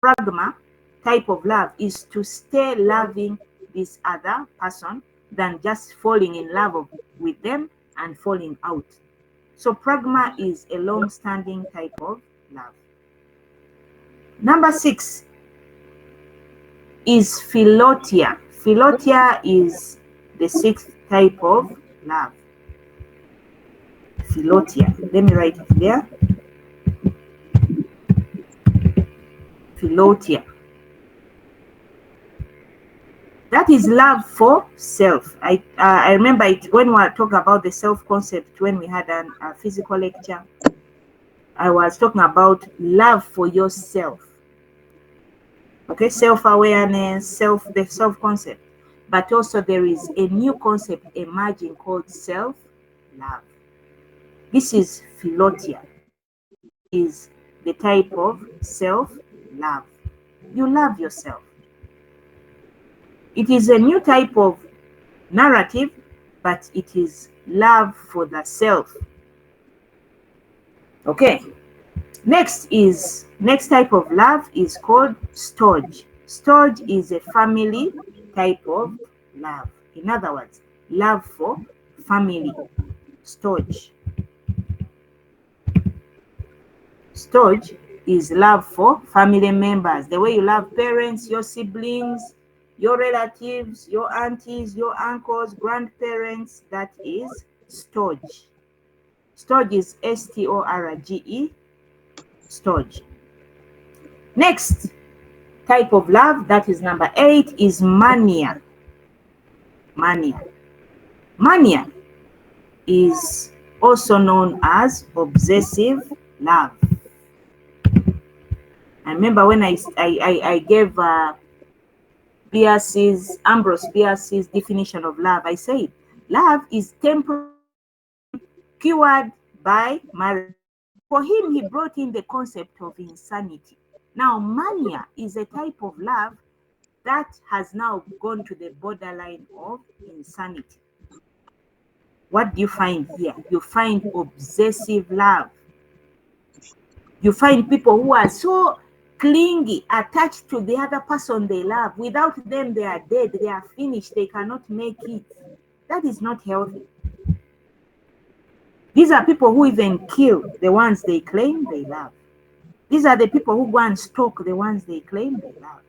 pragma type of love is to stay loving this other person than just falling in love with them and falling out. So pragma is a long-standing type of love. Number 6 is philotia. Philotia is the 6th type of love. Philotia. Let me write it there. Philotia. That is love for self. I remember it when we were talking about the self concept when we had a physical lecture. I was talking about love for yourself. Okay, self-awareness, the self concept. But also there is a new concept emerging called self-love. This is philotia. Is the type of self-love. You love yourself. It is a new type of narrative, but it is love for the self. Okay. Next type of love is called storge. Storge is a family type of love. In other words, love for family. Storge. Storge is love for family members. The way you love parents, your siblings, your relatives, your aunties, your uncles, grandparents, that is storge. Storge is S-T-O-R-G-E, storge. Next type of love, that is number 8, is mania. Mania. Mania is also known as obsessive love. I remember when I gave Ambrose Bierce's definition of love, I said, love is temporary, cured by marriage. For him, he brought in the concept of insanity. Now, mania is a type of love that has now gone to the borderline of insanity. What do you find here? You find obsessive love. You find people who are so clingy, attached to the other person they love. Without them, they are dead. They are finished. They cannot make it. That is not healthy. These are people who even kill the ones they claim they love. These are the people who go and stalk the ones they claim they love.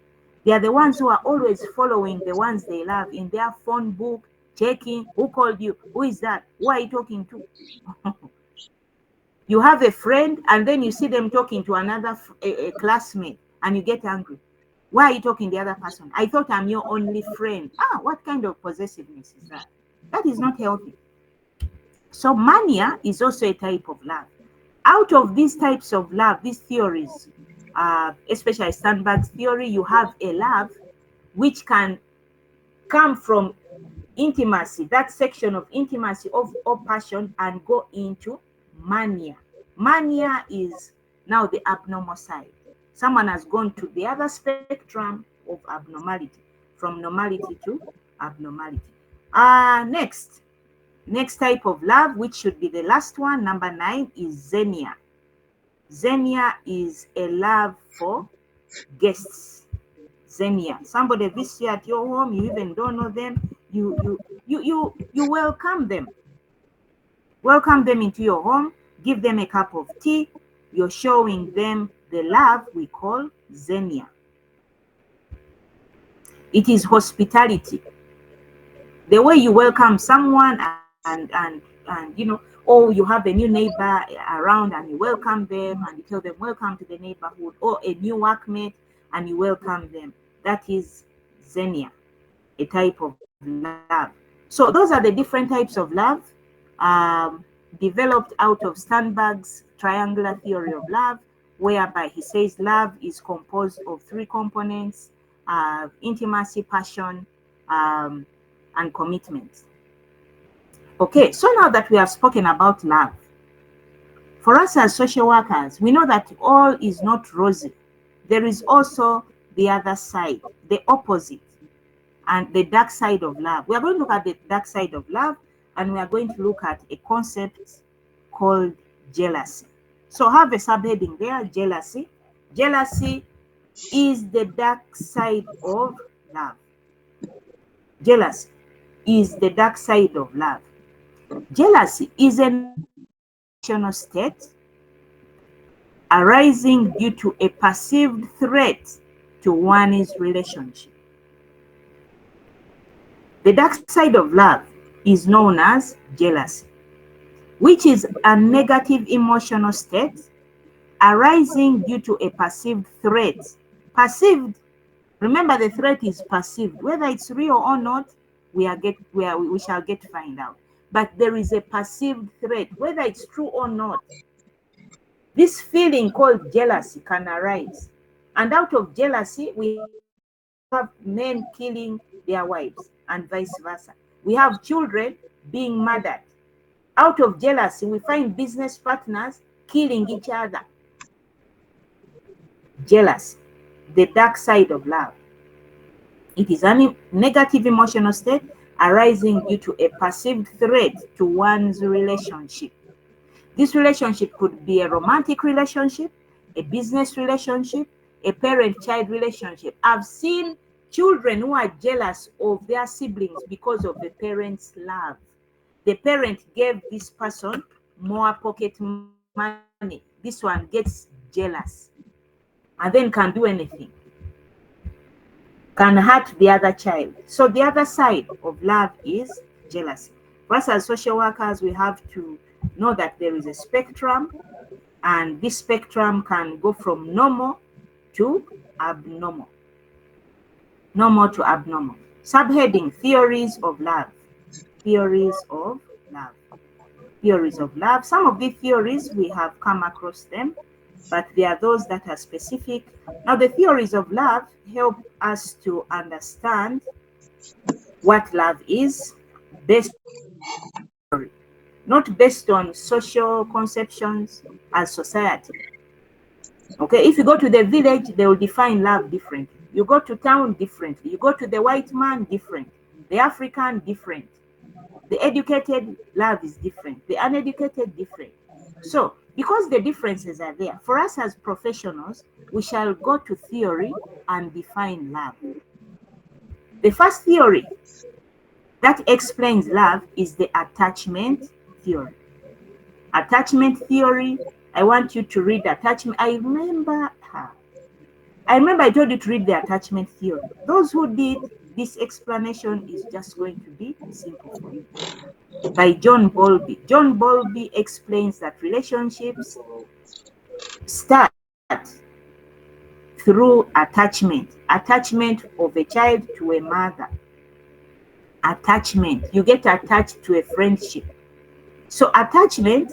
They are the ones who are always following the ones they love in their phone book, checking who called you, who is that, who are you talking to? You have a friend and then you see them talking to another a classmate and you get angry. Why are you talking to the other person? I thought I'm your only friend. What kind of possessiveness is that? That is not healthy. So mania is also a type of love. Out of these types of love, these theories, especially Sternberg's theory, you have a love which can come from intimacy, that section of intimacy of passion, and go into mania. Mania is now the abnormal side. Someone has gone to the other spectrum of abnormality, from normality to abnormality. Next type of love, which should be the last one, number 9, is xenia. Xenia is a love for guests. Xenia. Somebody visits you at your home, you even don't know them. You welcome them. Welcome them into your home, give them a cup of tea. You're showing them the love we call xenia. It is hospitality. The way you welcome someone and you have a new neighbor around and you welcome them and you tell them welcome to the neighborhood, or a new workmate and you welcome them. That is xenia, a type of love. So those are the different types of love developed out of Sternberg's triangular theory of love, whereby he says love is composed of 3 components: intimacy, passion, and commitment. Okay, so now that we have spoken about love, for us as social workers, we know that all is not rosy. There is also the other side, the opposite, and the dark side of love. We are going to look at the dark side of love, and we are going to look at a concept called jealousy. So have a subheading there, jealousy. Jealousy is the dark side of love. Jealousy is the dark side of love. Jealousy is an emotional state arising due to a perceived threat to one's relationship. The dark side of love is known as jealousy, which is a negative emotional state arising due to a perceived threat. Perceived, remember the threat is perceived. Whether it's real or not, we shall get to find out. But there is a perceived threat, whether it's true or not. This feeling called jealousy can arise. And out of jealousy, we have men killing their wives and vice versa. We have children being murdered. Out of jealousy, we find business partners killing each other. Jealousy, the dark side of love. It is a negative emotional state arising due to a perceived threat to one's relationship. This relationship could be a romantic relationship, a business relationship, a parent-child relationship. I've seen children who are jealous of their siblings because of the parent's love. The parent gave this person more pocket money. This one gets jealous and then can't do anything, can hurt the other child. So the other side of love is jealousy. For us as social workers, we have to know that there is a spectrum, and this spectrum can go from normal to abnormal. Normal to abnormal. Subheading: theories of love. Theories of love. Theories of love. Some of the theories we have come across them, but there are those that are specific. Now, the theories of love help us to understand what love is based on, not based on social conceptions as society. Okay, if you go to the village, they will define love differently. You go to town, differently. You go to the white man, different. The African, different. The educated, love is different. The uneducated, different. So, because the differences are there, for us as professionals, we shall go to theory and define love. The first theory that explains love is the attachment theory. Attachment theory, I want you to read attachment. I remember I told you to read the attachment theory. Those who did, this explanation is just going to be simple for you. By John Bowlby. John Bowlby explains that relationships start through attachment. Attachment of a child to a mother. Attachment. You get attached to a friendship. So attachment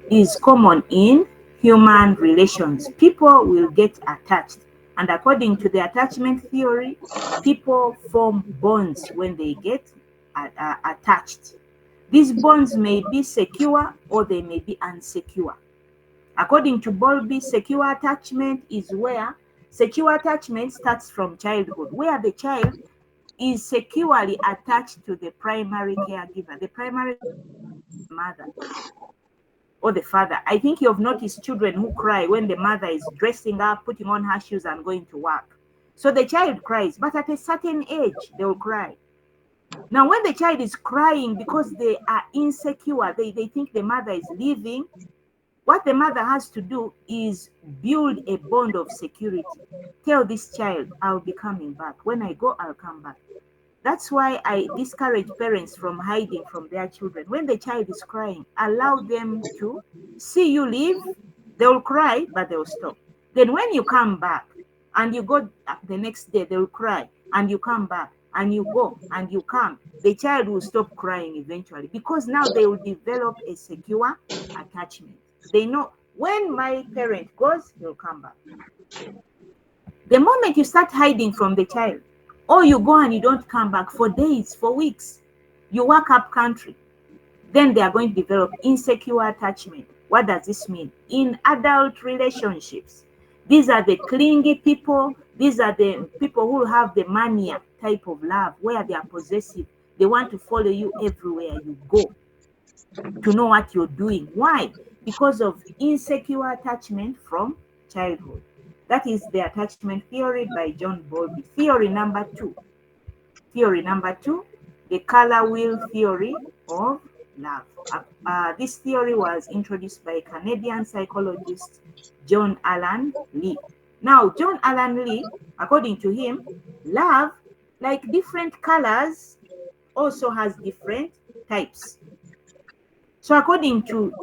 is common in human relations. People will get attached. And according to the attachment theory, people form bonds when they get attached. These bonds may be secure or they may be unsecure. According to Bowlby, secure attachment starts from childhood, where the child is securely attached to the primary caregiver, the primary mother or the father. I think you have noticed children who cry when the mother is dressing up, putting on her shoes and going to work. So the child cries, but at a certain age, they will cry. Now, when the child is crying because they are insecure, they think the mother is leaving, what the mother has to do is build a bond of security. Tell this child, I'll be coming back. When I go, I'll come back. That's why I discourage parents from hiding from their children. When the child is crying, allow them to see you leave. They will cry, but they will stop. Then when you come back and you go the next day, they will cry and you come back and you go and you come. The child will stop crying eventually because now they will develop a secure attachment. They know when my parent goes, he'll come back. The moment you start hiding from the child, or you go and you don't come back for days, for weeks, you walk up country, then they are going to develop insecure attachment. What does this mean? In adult relationships, these are the clingy people. These are the people who have the mania type of love, where they are possessive. They want to follow you everywhere you go, to know what you're doing. Why? because of insecure attachment from childhood. That is the attachment theory by John Bowlby. Theory number two, the color wheel theory of love. This theory was introduced by Canadian psychologist John Alan Lee. Now, John Alan Lee, according to him, love, like different colors, also has different types. So, according to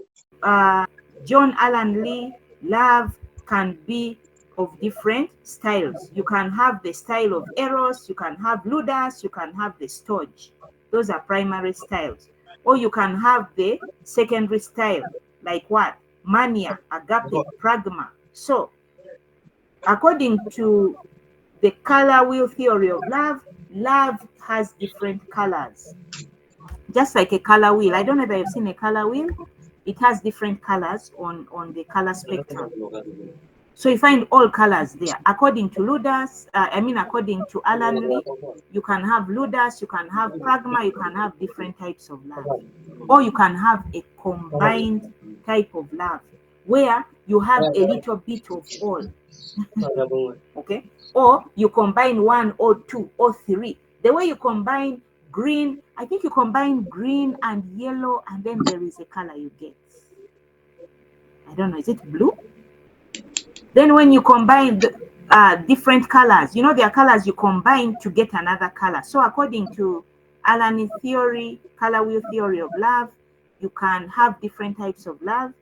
John Alan Lee, love can be of different styles. You can have the style of Eros, you can have Ludus, you can have the Storge. Those are primary styles. Or you can have the secondary style, like what? Mania, agape, pragma. So, according to the color wheel theory of love, love has different colors. Just like a color wheel. I don't know if you've seen a color wheel. It has different colors on the color spectrum. So you find all colors there. According to Ludus, according to Alan Lee, you can have Ludus, you can have Pragma, you can have different types of love. Or you can have a combined type of love where you have a little bit of all. Okay? Or you combine one or two or three. The way you combine green, I think you combine green and yellow, and then there is a color you get. I don't know, is it blue? Then when you combine the different colors, you know, there are colors you combine to get another color. So according to Alan's theory, color wheel theory of love, you can have different types of love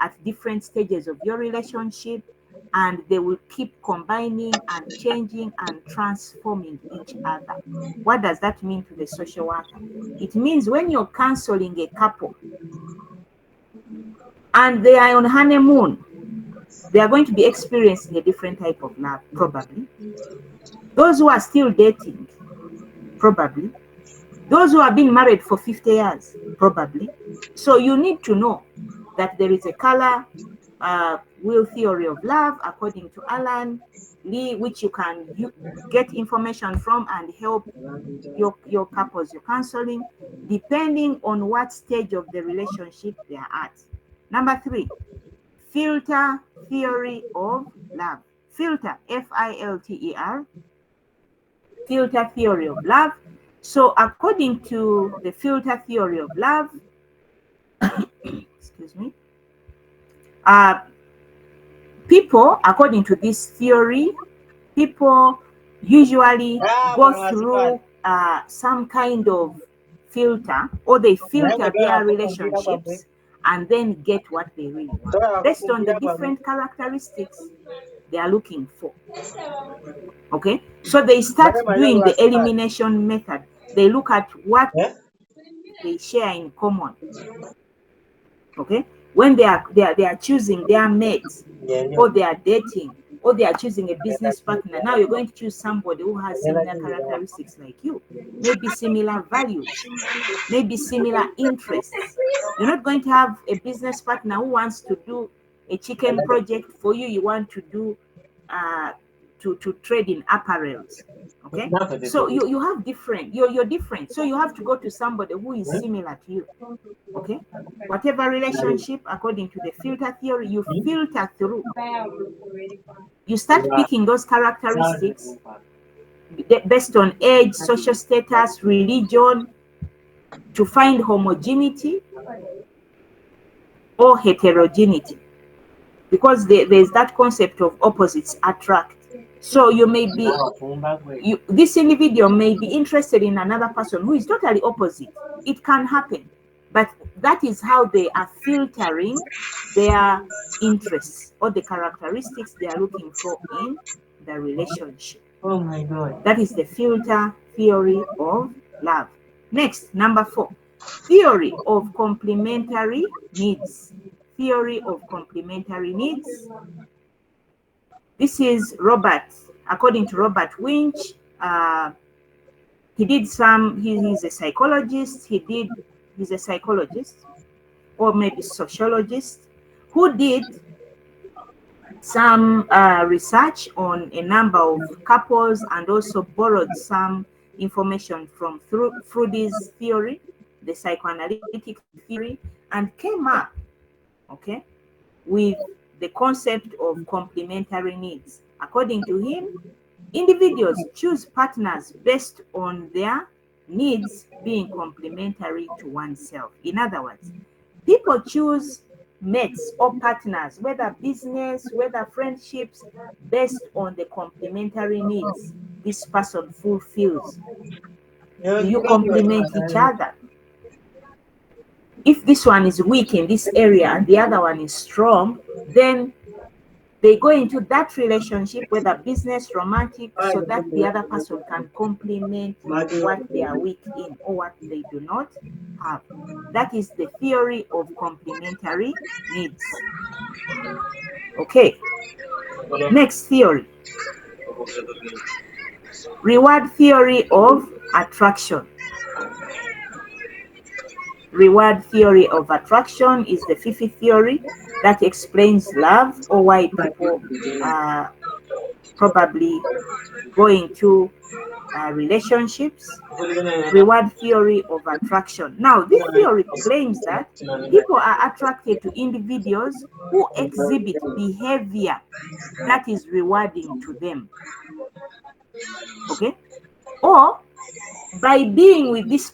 at different stages of your relationship, and they will keep combining and changing and transforming each other. What does that mean to the social worker? It means when you're counseling a couple and they are on honeymoon, they are going to be experiencing a different type of love, probably. Those who are still dating, probably. Those who have been married for 50 years, probably. So you need to know that there is a color wheel theory of love, according to Alan Lee, which you can get information from and help your couples you're counseling, depending on what stage of the relationship they are at. Number three, filter theory of love. Filter, F-I-L-T-E-R, filter theory of love. So according to the filter theory of love, excuse me, people, according to this theory, people usually go through some kind of filter, or they filter their relationships and then get what they really want based on the different characteristics they are looking for. Okay, so they start doing the elimination method. They look at what they share in common. Okay, when they are choosing their mates, or they are dating, or they are choosing a business partner, now you're going to choose somebody who has similar characteristics like you, maybe similar values, maybe similar interests. You're not going to have a business partner who wants to do a chicken project for you. You want to do to trade in apparels. Okay, so you have different, you're different, so you have to go to somebody who is similar to you. Okay, whatever relationship, according to the filter theory, you filter through, you start picking those characteristics based on age, social status, religion, to find homogeneity or heterogeneity, because there's that concept of opposites attract. So you may be, this individual may be interested in another person who is totally opposite. It can happen, but that is how they are filtering their interests or the characteristics they are looking for in the relationship. Oh my God. That is the filter theory of love. Next, number 4, theory of complementary needs. Theory of complementary needs. This is Robert, according to Robert Winch. He did some, he's a psychologist, he's a psychologist, or maybe sociologist, who did some research on a number of couples and also borrowed some information from Freud's theory, the psychoanalytic theory, and came up okay, with the concept of complementary needs. According to him, individuals choose partners based on their needs being complementary to oneself. In other words, people choose mates or partners, whether business, whether friendships, based on the complementary needs this person fulfills. Do you complement each other? If this one is weak in this area and the other one is strong, then they go into that relationship, whether business, romantic, so that the other person can complement what they are weak in or what they do not have. That is the theory of complementary needs. Okay, next theory, reward theory of attraction. Reward theory of attraction is the fifth theory that explains love, or why people probably go into relationships. Reward theory of attraction. Now, this theory claims that people are attracted to individuals who exhibit behavior that is rewarding to them. Okay? Or by being with this,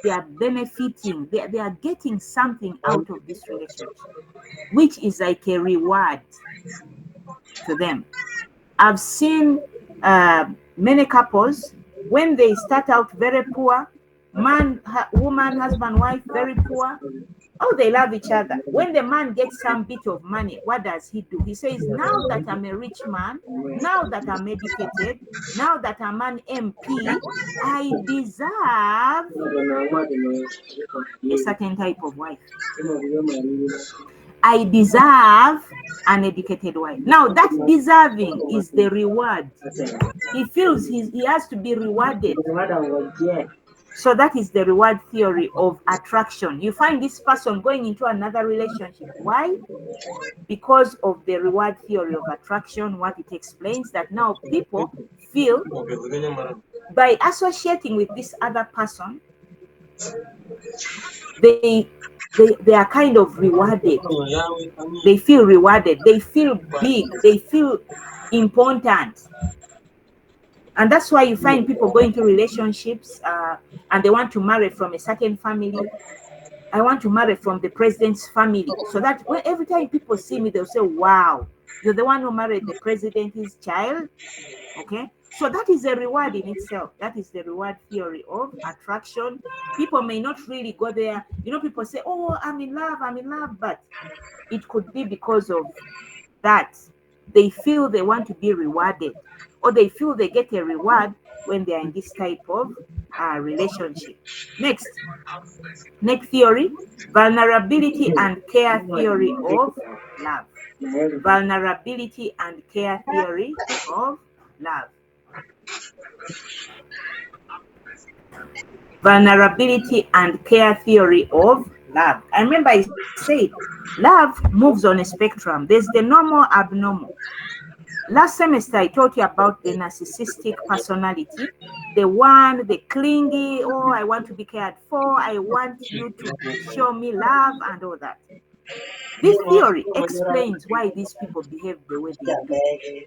they are benefiting, they are getting something out of this relationship, which is like a reward to them. I've seen many couples, when they start out very poor, woman, husband, wife, very poor. Oh, they love each other. When the man gets some bit of money, what does he do? He says, now that I'm a rich man, now that I'm educated, now that I'm an MP, I deserve a certain type of wife. I deserve an educated wife. Now, that deserving is the reward. He feels he has to be rewarded. So that is the reward theory of attraction. You find this person going into another relationship. Why? Because of the reward theory of attraction. What it explains, that now people feel by associating with this other person, they are kind of rewarded. They feel rewarded. They feel big. They feel important. And that's why you find people going to relationships and they want to marry from a certain family. I want to marry from the president's family. So that every time people see me, they'll say, wow, you're the one who married the president's child. Okay. So that is a reward in itself. That is the reward theory of attraction. People may not really go there. You know, people say, oh, I'm in love. But it could be because of that. They feel they want to be rewarded, or they feel they get a reward when they are in this type of relationship. Next theory, vulnerability and care theory of love. Vulnerability and care theory of love. Vulnerability and care theory of love. I remember I said love moves on a spectrum. There's the normal, abnormal. Last semester, I taught you about the narcissistic personality, the clingy, oh, I want to be cared for, I want you to show me love and all that. This theory explains why these people behave the way they do.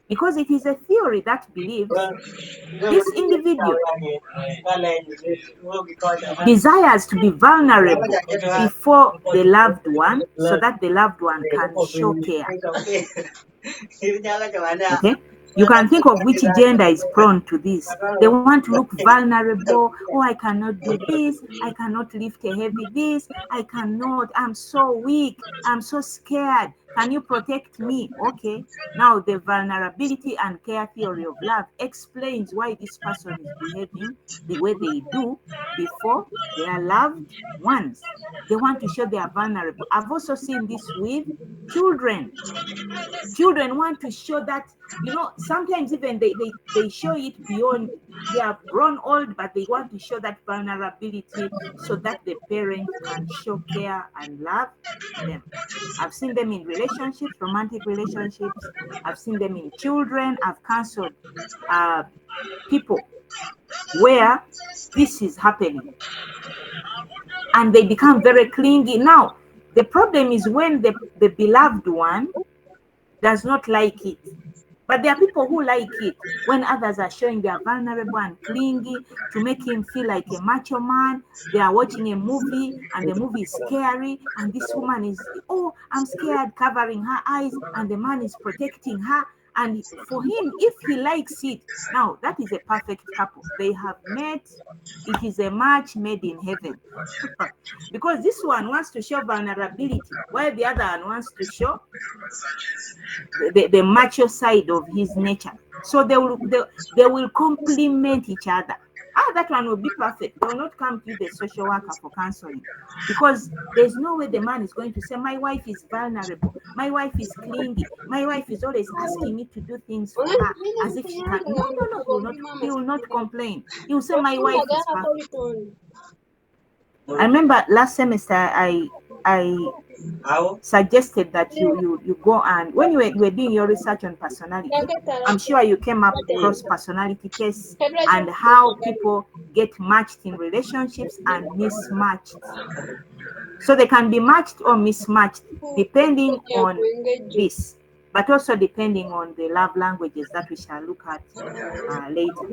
Because it is a theory that believes this individual desires to be vulnerable before the loved one so that the loved one can show care. Okay? You can think of which gender is prone to this. They want to look vulnerable. Oh, I cannot do this. I cannot lift a heavy this. I cannot. I'm so weak. I'm so scared. Can you protect me? Okay. Now, the vulnerability and care theory of love explains why this person is behaving the way they do before they are loved ones. They want to show they are vulnerable. I've also seen this with children. Children want to show that, you know, sometimes even they show it beyond, they are grown old, but they want to show that vulnerability so that the parents can show care and love to them. I've seen them in relationships, romantic relationships. I've seen them in children. I've counseled people where this is happening. And they become very clingy. Now, The problem is when the beloved one does not like it. But there are people who like it when others are showing they are vulnerable and clingy to make him feel like a macho man. They are watching a movie and the movie is scary, and this woman is, oh, I'm scared, covering her eyes, and the man is protecting her. And for him, if he likes it, now that is a perfect couple. They have met. It is a match made in heaven. Because this one wants to show vulnerability, while the other one wants to show the macho side of his nature. So they will complement each other. That one will be perfect. They will not come to the social worker for counseling, because there's no way the man is going to say, my wife is vulnerable, my wife is clingy, my wife is always asking me to do things for her as if she can. No, no, no. He will not complain. He will say, my wife is perfect. I remember last semester I suggested that you go, and when you were doing your research on personality, I'm sure you came up across personality tests and how people get matched in relationships and mismatched. So they can be matched or mismatched depending on this, but also depending on the love languages that we shall look at later.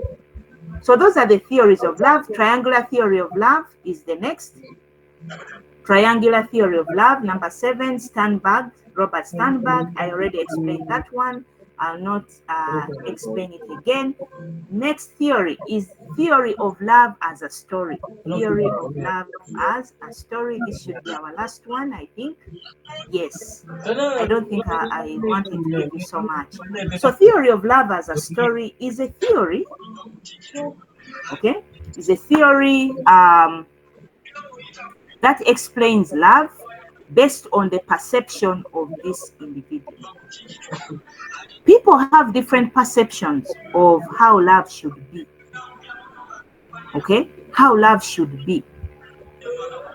So those are the theories of love. Triangular theory of love is the next. Triangular theory of love, number 7, Sternberg, Robert Sternberg. I already explained that one. I'll not explain it again. Next theory is theory of love as a story. Theory of love as a story. This should be our last one, I think. Yes. I don't think I wanted to give you so much. So theory of love as a story is a theory. Okay? Is a theory that explains love based on the perception of this individual. People have different perceptions of how love should be. Okay? How love should be.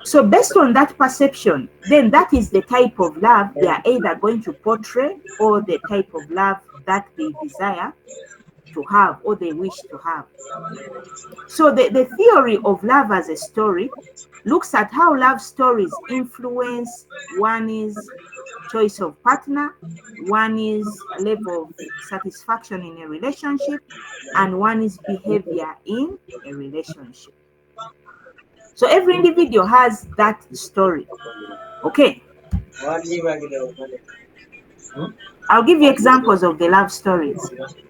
So based on that perception, then that is the type of love they are either going to portray, or the type of love that they desire to have or they wish to have. So the theory of love as a story looks at how love stories influence one is choice of partner, one is level of satisfaction in a relationship, and one is behavior in a relationship. So every individual has that story. Okay. I'll give you examples of the love stories.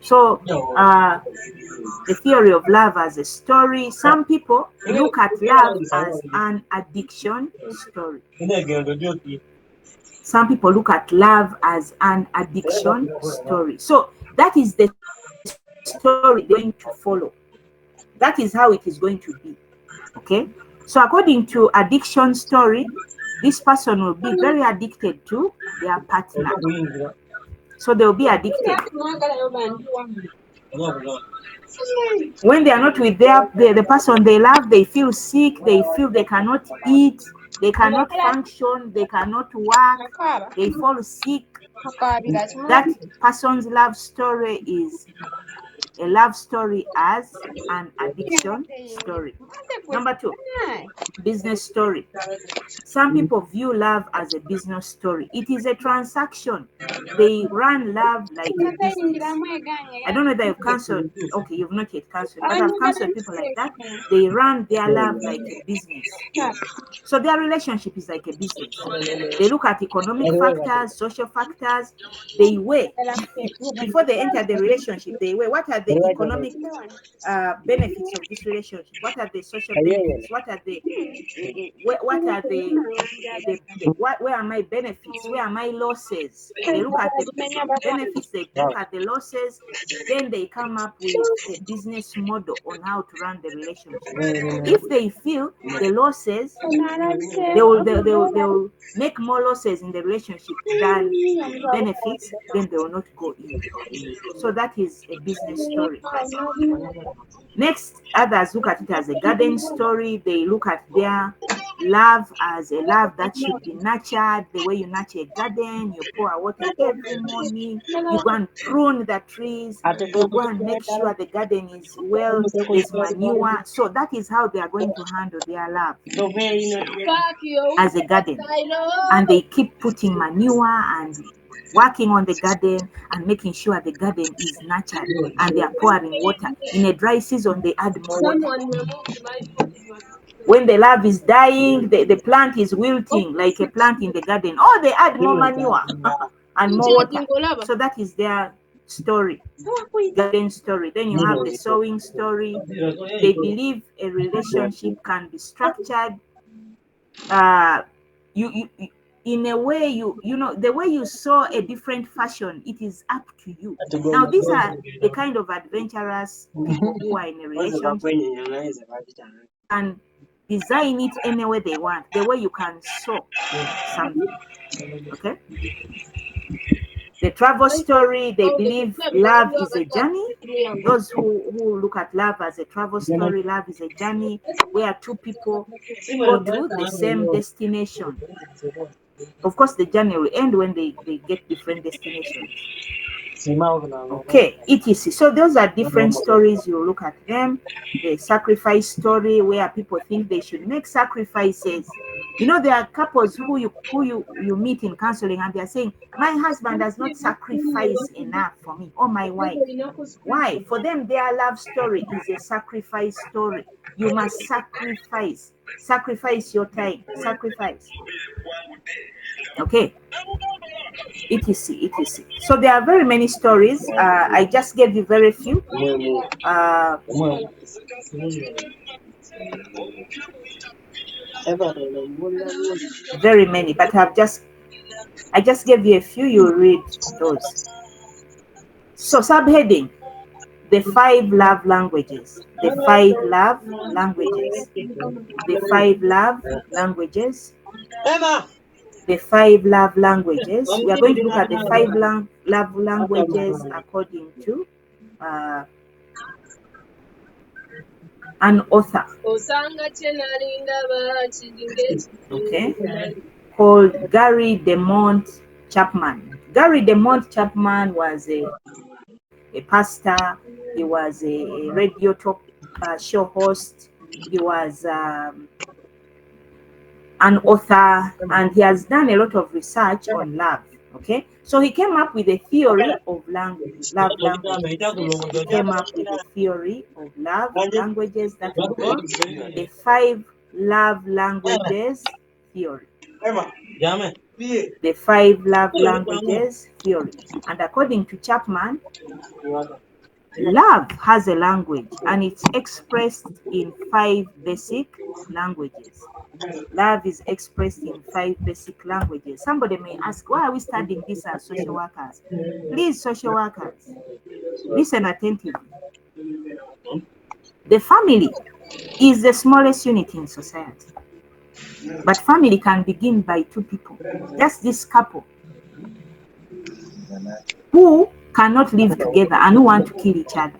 So the theory of love as a story. Some people look at love as an addiction story. Some people look at love as an addiction story. So that is the story they're going to follow. That is how it is going to be. Okay. So according to addiction story, this person will be very addicted to their partner. So they'll be addicted. When they are not with the person they love, they feel sick, they feel they cannot eat, they cannot function, they cannot work, they fall sick. That person's love story is a love story as an addiction story. Number 2, business story. Some people view love as a business story. It is a transaction. They run love like a business. I don't know if they've cancelled. Okay, you've not yet cancelled, but I've cancelled people like that. They run their love like a business. So their relationship is like a business. They look at economic factors, social factors. They weigh before they enter the relationship. They weigh what are the economic benefits of this relationship. What are the social benefits? What are the where are my benefits? Where are my losses? They look at the benefits, they look at the losses, then they come up with a business model on how to run the relationship. If they feel the losses, they will make more losses in the relationship than benefits, then they will not go in. So that is a business story. Next, others look at it as a garden story. They look at their love as a love that should be nurtured the way you nurture a garden. You pour water every morning, you go and prune the trees, you go and make sure the garden is well, there's manure. So that is how they are going to handle their love as a garden. And they keep putting manure and working on the garden and making sure the garden is nurtured, and they are pouring water. In a dry season, they add more water. When the love is dying, the plant is wilting like a plant in the garden. Oh, they add more manure and more water. So that is their story, garden story. Then you have the sowing story. They believe a relationship can be structured. You in a way, you know, the way you sow a different fashion, it is up to you. Now these are the kind of adventurous people who are in a relationship and design it any way they want, the way you can sow something. Okay. The travel story, they believe love is a journey. Those who look at love as a travel story, love is a journey where two people go to the same destination. Of course, the journey will end when they get different destinations. Okay, etc. So those are different stories. You look at them. The sacrifice story, where people think they should make sacrifices. You know, there are couples who you meet in counseling, and they are saying, my husband does not sacrifice enough for me, or my wife. Why? For them, their love story is a sacrifice story. You must sacrifice your time, sacrifice. Okay, etc. So there are very many stories. I just gave you very few. Very many, but I just gave you a few. You read those. So subheading: the 5 love languages. The 5 love languages. The 5 love languages. The 5 love languages. We are going to look at the 5 love languages according to an author. Okay. Called Gary DeMont Chapman. Gary DeMont Chapman was a pastor. He was a radio talk show host. He was an author, and he has done a lot of research on love. Okay, so he came up with a theory of love languages. He came up with a theory of love languages that we call the 5 love languages theory. The 5 love languages theory. And according to Chapman, love has a language, and it's expressed in 5 basic languages. Love is expressed in 5 basic languages. Somebody may ask, why are we studying this as social workers? Please, social workers, listen attentively. The family is the smallest unit in society. But family can begin by 2 people. Just this couple who cannot live together and who want to kill each other.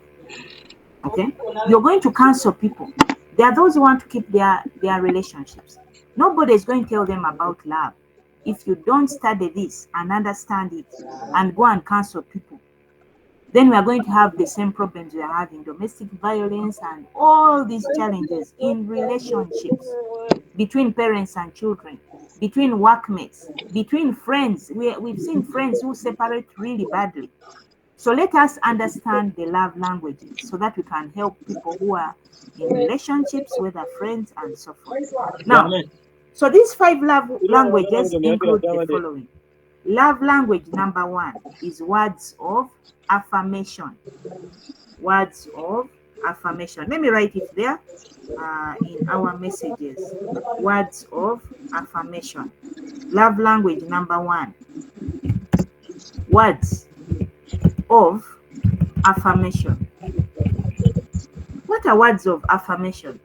Okay? You're going to counsel people. There are those who want to keep their relationships. Nobody is going to tell them about love. If you don't study this and understand it and go and counsel people, then we are going to have the same problems we are having: domestic violence and all these challenges in relationships, between parents and children, between workmates, between friends. We've seen friends who separate really badly. So let us understand the love languages so that we can help people who are in relationships, whether friends and so forth. Now, so these 5 love languages include the following. Love language number 1 is words of affirmation. Words of affirmation. Let me write it there in our messages. Words of affirmation. Love language number 1. Words of affirmation. What are words of affirmation?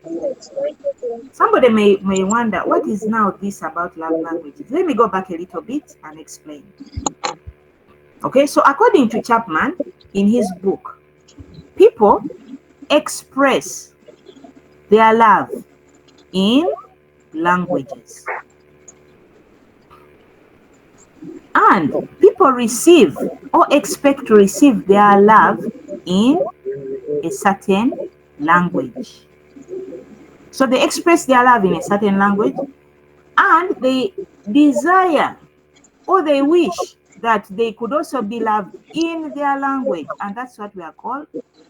Somebody may wonder, what is now this about love languages? Let me go back a little bit and explain. Okay, so according to Chapman, in his book, people express their love in languages. And people receive or expect to receive their love in a certain language. So they express their love in a certain language, and they desire or they wish that they could also be loved in their language. And that's what we are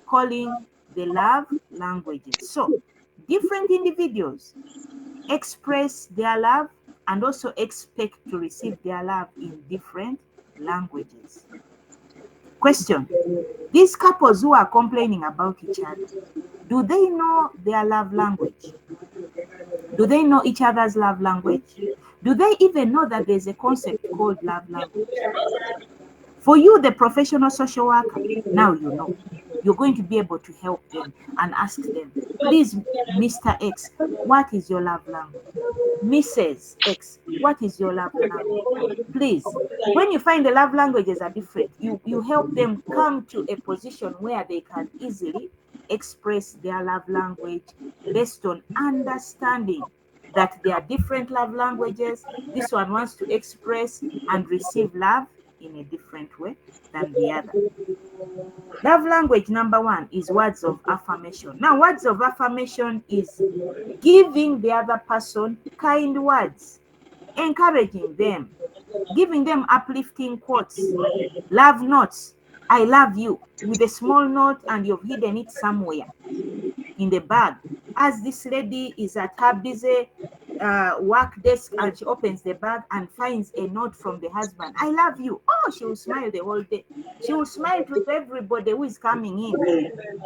calling the love languages. So different individuals express their love and also expect to receive their love in different languages. Question: these couples who are complaining about each other, do they know their love language? Do they know each other's love language? Do they even know that there's a concept called love language? For you, the professional social worker, now you know. You're going to be able to help them and ask them, please, Mr. X, what is your love language? Mrs. X, what is your love language? Please, when you find the love languages are different, you help them come to a position where they can easily express their love language based on understanding that there are different love languages. This one wants to express and receive love in a different way than the other. Love language number one is words of affirmation. Now, words of affirmation is giving the other person kind words, encouraging them, giving them uplifting quotes, love notes. I love you, with a small note, and you've hidden it somewhere in the bag. As this lady is at her busy work desk and she opens the bag and finds a note from the husband, I love you. Oh, she will smile the whole day. She will smile to everybody who is coming in.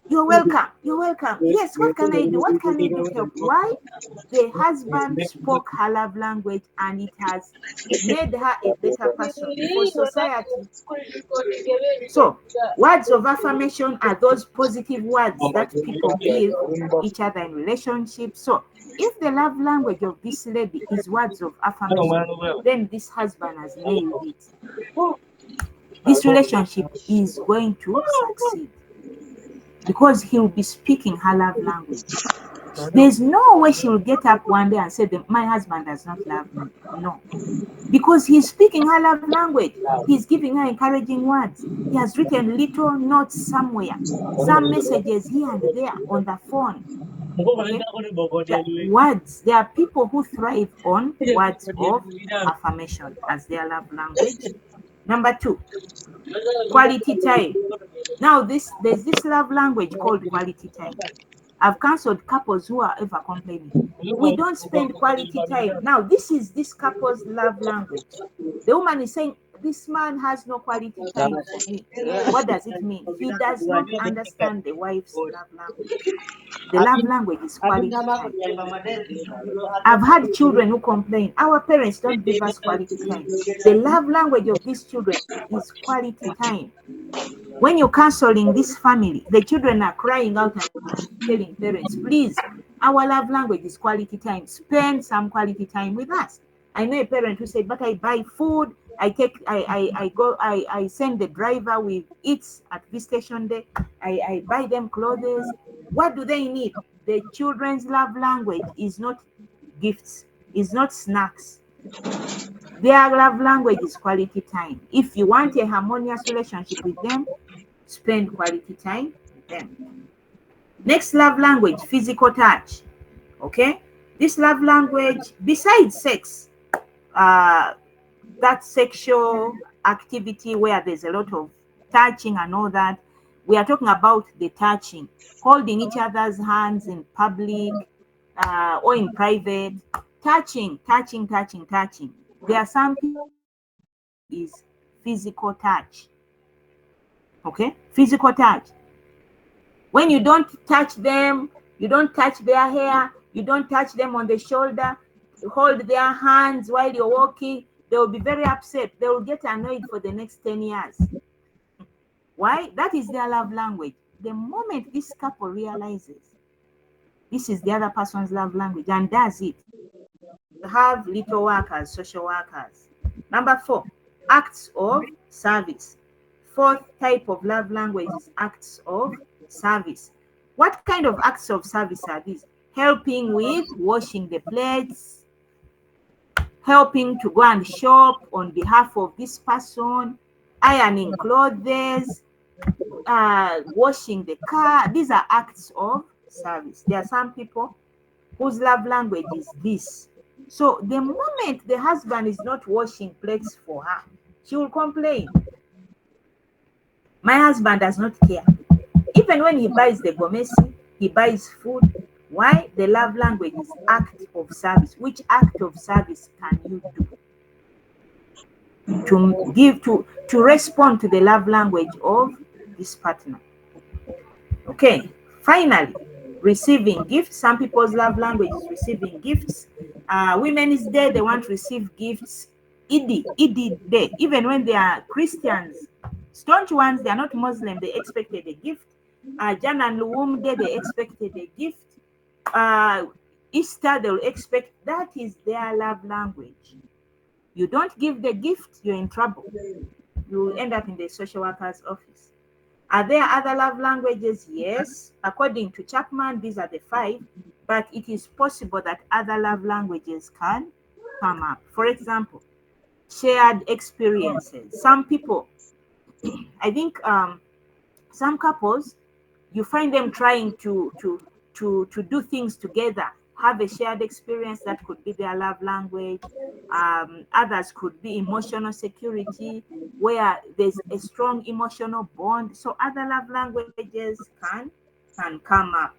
You're welcome. You're welcome. Yes, what can I do? What can I do to help? Why? The husband spoke her love language and it has made her a better person for society. So, words of affirmation are those positive words that people give each other in relationships. So, if the love language of this lady is words of affirmation, then this husband has nailed it. This relationship is going to succeed because he'll be speaking her love language. There's no way she will get up one day and say, my husband does not love me. No. Because he's speaking her love language. He's giving her encouraging words. He has written little notes somewhere, some messages here and there on the phone. Okay? Words. There are people who thrive on words of affirmation as their love language. Number two, quality time. Now, there's this love language called quality time. I've cancelled couples who are ever complaining. We don't spend quality time. Now, this is this couple's love language. The woman is saying, this man has no quality time for me. What does it mean? He does not understand the wife's love language. The love language is quality time. I've had children who complain, our parents don't give us quality time. The love language of these children is quality time. When you're counseling this family, the children are crying out and telling parents, please, our love language is quality time. Spend some quality time with us. I know a parent who said, but I buy food, I send the driver with eats at this station day, I buy them clothes. What do they need? The children's love language is not gifts, is not snacks. Their love language is quality time. If you want a harmonious relationship with them, spend quality time with them. Next love language, physical touch. Okay, this love language, besides sex, that sexual activity where there's a lot of touching and all that, we are talking about the touching, holding each other's hands in public or in private, touching. There are some people is physical touch. Okay, physical touch. When you don't touch them, you don't touch their hair, you don't touch them on the shoulder, you hold their hands while you're walking, they will be very upset. They will get annoyed for the next 10 years. Why? That is their love language. The moment this couple realizes this is the other person's love language and does it, you have little workers, social workers. Number 4, acts of service. Fourth type of love language is acts of service. What kind of acts of service are these? helping with washing the plates, helping to go and shop on behalf of this person, ironing clothes, washing the car. These are acts of service. There are some people whose love language is this. So the moment the husband is not washing plates for her, she will complain. My husband does not care. Even when he buys the gomesi, he buys food. Why? The love language is act of service. Which act of service can you do to give to respond to the love language of this partner? Okay. Finally, receiving gifts. Some people's love language is receiving gifts. Women's Day, they want to receive gifts. Idi Day, even when they are Christians, staunch ones, they are not Muslim, they expected a gift. Jan and Luwum Day, they expected a gift. Easter, they'll expect. That is their love language. You don't give the gift, you're in trouble. You will end up in the social worker's office. Are there other love languages? Yes. According to Chapman, these are the 5, but it is possible that other love languages can come up. For example, shared experiences. Some people, I think some couples, you find them trying to do things together, have a shared experience. That could be their love language. Others could be emotional security, where there's a strong emotional bond. So other love languages can come up.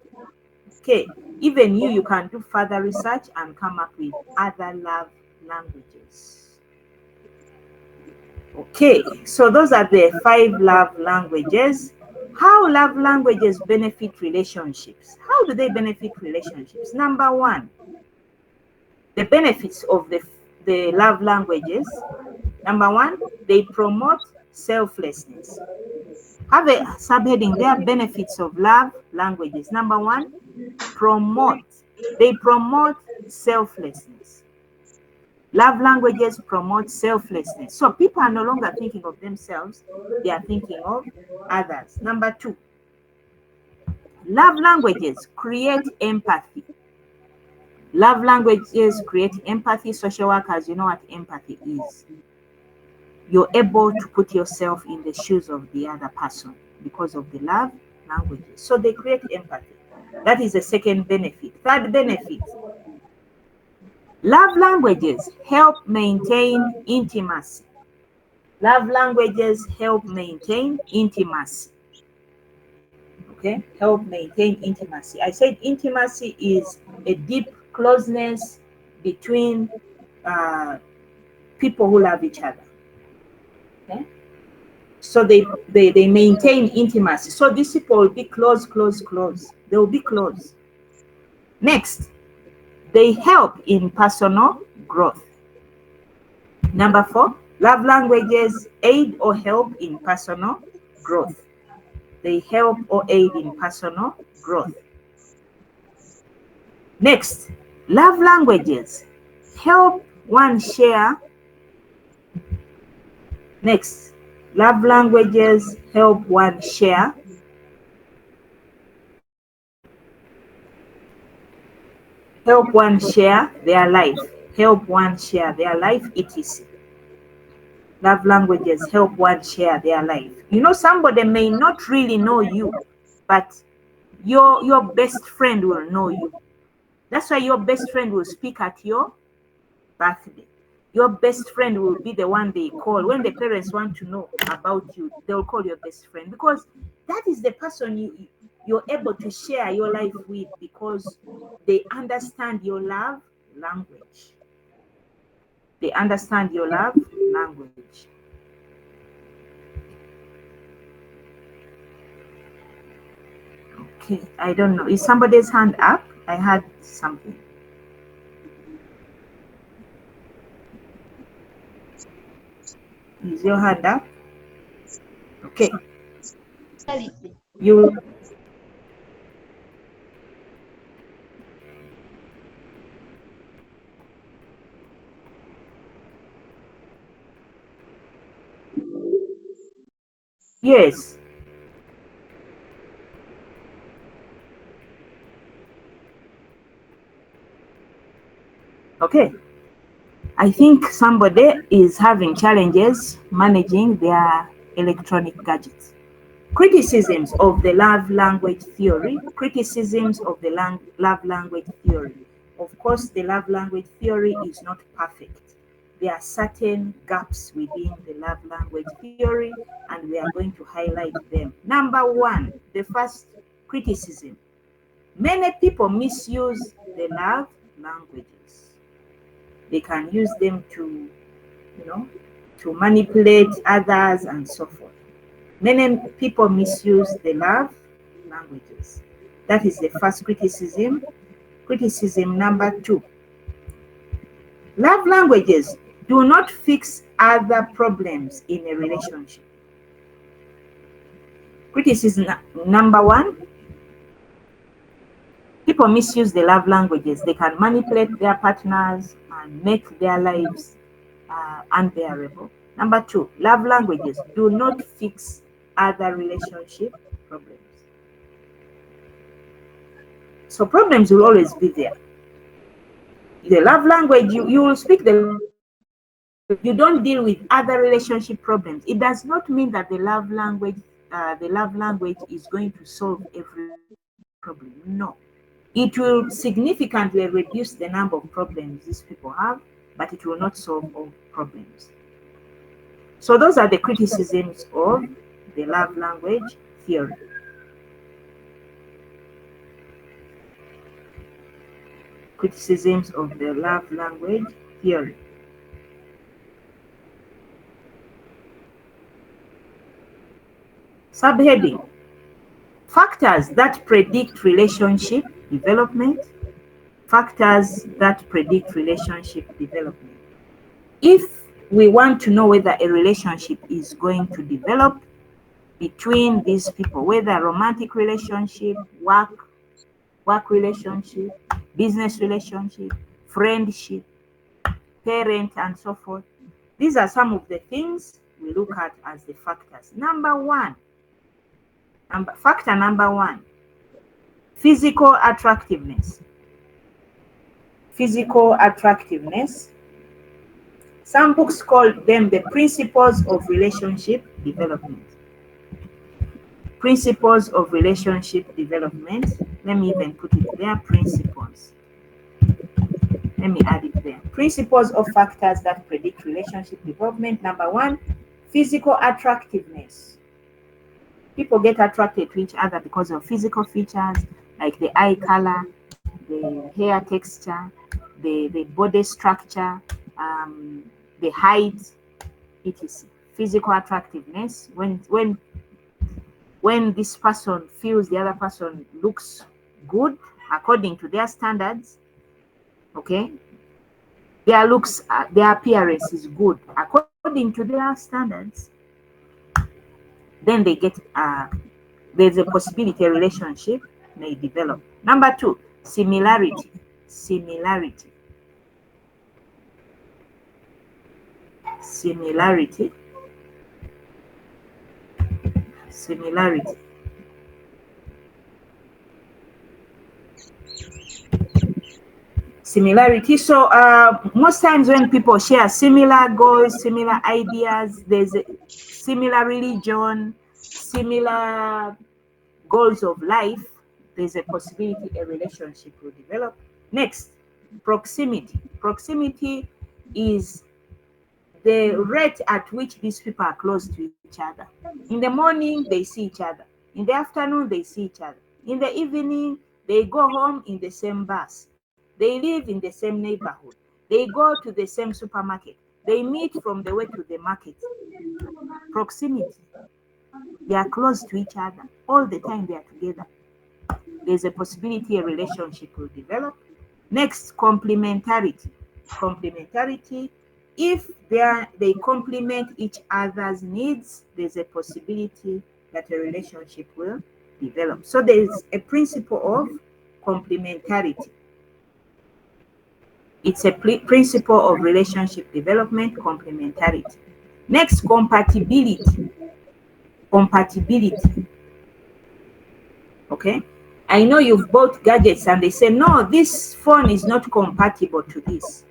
Okay, even you can do further research and come up with other love languages. Okay, so those are the 5 love languages. How love languages benefit relationships. How do they benefit relationships? Number 1, the benefits of the love languages. Number 1, they promote selflessness. Have a subheading there, benefits of love languages. Number 1, they promote selflessness. Love languages promote selflessness. So people are no longer thinking of themselves, they are thinking of others. Number 2, love languages create empathy. Love languages create empathy. Social workers, you know what empathy is. You're able to put yourself in the shoes of the other person because of the love languages. So they create empathy. That is the second benefit. Third benefit, love languages help maintain intimacy. Love languages help maintain intimacy. Okay, help maintain intimacy. I said intimacy is a deep closeness between people who love each other. Okay, so they maintain intimacy. So these people will be close. They will be close. Next, they help in personal growth. Number 4, love languages aid or help in personal growth. They help or aid in personal growth. Next, love languages help one share. Next, love languages help one share. Help one share their life. Help one share their life, etc. Love languages help one share their life. You know, somebody may not really know you, but your best friend will know you. That's why your best friend will speak at your birthday. Your best friend will be the one they call. When the parents want to know about you, they'll call your best friend, because that is the person you're able to share your life with, because they understand your love language. They understand your love language. Okay, I don't know. Is somebody's hand up? I had something. Is your hand up? Okay. You. Yes. Okay, I think somebody is having challenges managing their electronic gadgets. Criticisms of the love language theory. Criticisms of the love language theory. Of course, the love language theory is not perfect. There are certain gaps within the love language theory, and we are going to highlight them. Number one, the first criticism. Many people misuse the love languages. They can use them to, to manipulate others and so forth. Many people misuse the love languages. That is the first criticism. Criticism number two. Love languages do not fix other problems in a relationship. Criticism number one. People misuse the love languages. They can manipulate their partners and make their lives unbearable. Number two, love languages do not fix other relationship problems. So problems will always be there. The love language, you will speak you don't deal with other relationship problems. It does not mean that the love language is going to solve every problem. No. It will significantly reduce the number of problems these people have, but it will not solve all problems. So those are the criticisms of the love language theory. Criticisms of the love language theory. Subheading: factors that predict relationship development. Factors that predict relationship development. If we want to know whether a relationship is going to develop between these people, whether romantic relationship, work relationship, business relationship, friendship, parent, and so forth, these are some of the things we look at as the factors. Factor number one, physical attractiveness. Physical attractiveness. Some books call them the principles of relationship development. Principles of relationship development. Let me even put it there, principles. Let me add it there. Principles of factors that predict relationship development. Number one, physical attractiveness. People get attracted to each other because of physical features like the eye color, the hair texture, the body structure, the height, etc. Physical attractiveness. When this person feels the other person looks good according to their standards, okay, their looks, their appearance is good according to their standards, then they get there's a possibility a relationship may develop. Number two, similarity. Similarity. Similarity. Similarity. Similarity. So most times when people share similar goals, similar ideas, there's a similar religion, similar goals of life, there's a possibility a relationship will develop. Next, proximity. Proximity is the rate at which these people are close to each other. In the morning, they see each other. In the afternoon, they see each other. In the evening, they go home in the same bus. They live in the same neighborhood. They go to the same supermarket. They meet from the way to the market. Proximity. They are close to each other. All the time they are together. There's a possibility a relationship will develop. Next, complementarity. Complementarity. If they complement each other's needs, there's a possibility that a relationship will develop. So there's a principle of complementarity. It's a principle of relationship development, complementarity. Next, compatibility. Compatibility. Okay? I know you've bought gadgets and they say, no, this phone is not compatible to this.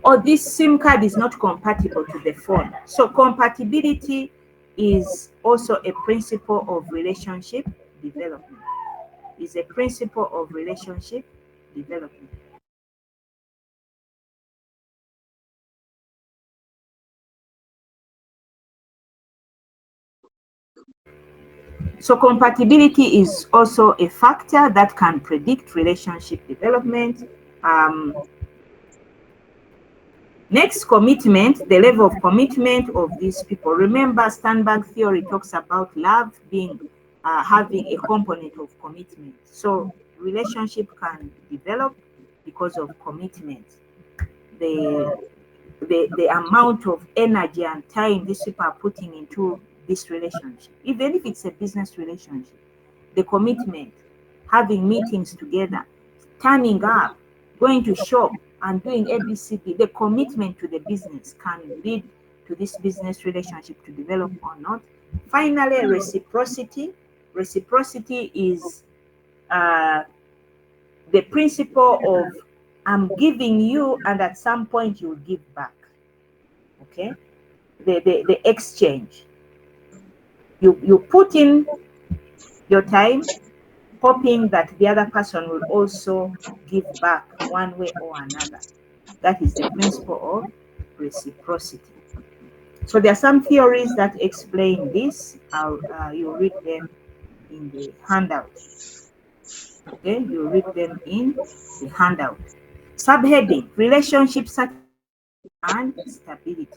or this SIM card is not compatible to the phone. So compatibility is also a principle of relationship development. Is a principle of relationship development. So compatibility is also a factor that can predict relationship development. Um, Next, commitment, the level of commitment of these people. Remember, Sternberg theory talks about love being having a component of commitment. So relationship can develop because of commitment. The, the amount of energy and time these people are putting into this relationship, even if it's a business relationship, the commitment, having meetings together, turning up, going to shop and doing ABCD, the commitment to the business can lead to this business relationship to develop or not. Finally, reciprocity. Reciprocity is the principle of I'm giving you and at some point you'll give back. Okay? The exchange. You put in your time, hoping that the other person will also give back one way or another. That is the principle of reciprocity. So there are some theories that explain this. You read them in the handout. Okay, you read them in the handout. Subheading: relationship satisfaction and stability.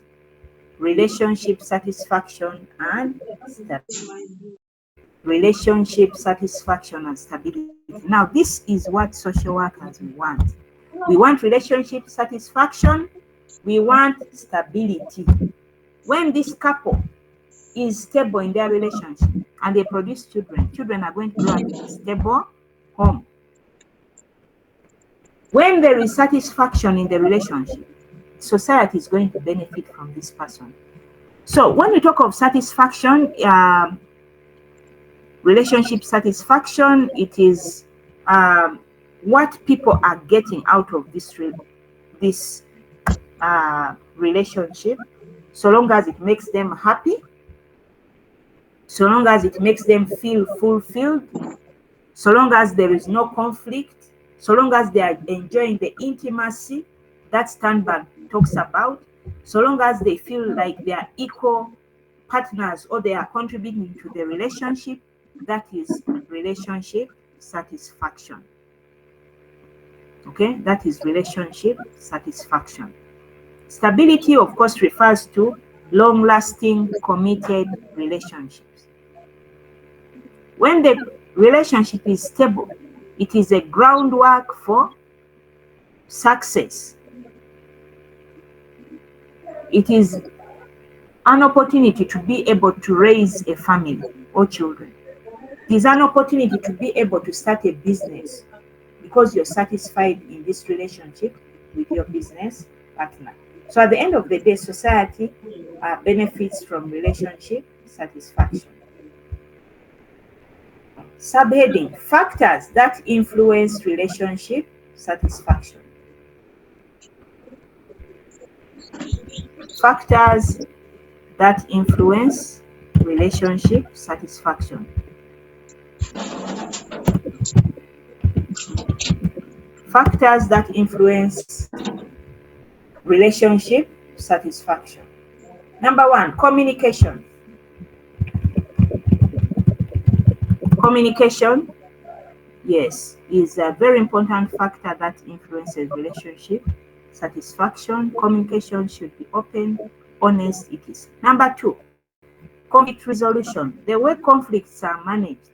Relationship satisfaction and stability. Relationship satisfaction and stability. Now, this is what social workers want. We want relationship satisfaction. We want stability. When this couple is stable in their relationship and they produce children, children are going to grow up in a stable home. When there is satisfaction in the relationship, society is going to benefit from this person. So when we talk of satisfaction, relationship satisfaction, it is what people are getting out of this relationship, so long as it makes them happy, so long as it makes them feel fulfilled, so long as there is no conflict, so long as they are enjoying the intimacy that Sternberg talks about, so long as they feel like they are equal partners or they are contributing to the relationship, that is relationship satisfaction. Okay, that is relationship satisfaction. Stability, of course, refers to long-lasting, committed relationships. When the relationship is stable, it is a groundwork for success. It is an opportunity to be able to raise a family or children. It is an opportunity to be able to start a business because you're satisfied in this relationship with your business partner. So at the end of the day, society benefits from relationship satisfaction. Subheading: factors that influence relationship satisfaction. Factors that influence relationship satisfaction. Factors that influence relationship satisfaction. Number one, communication. Communication, yes, is a very important factor that influences relationship satisfaction. Communication should be open, honest it is. Number two, conflict resolution. The way conflicts are managed,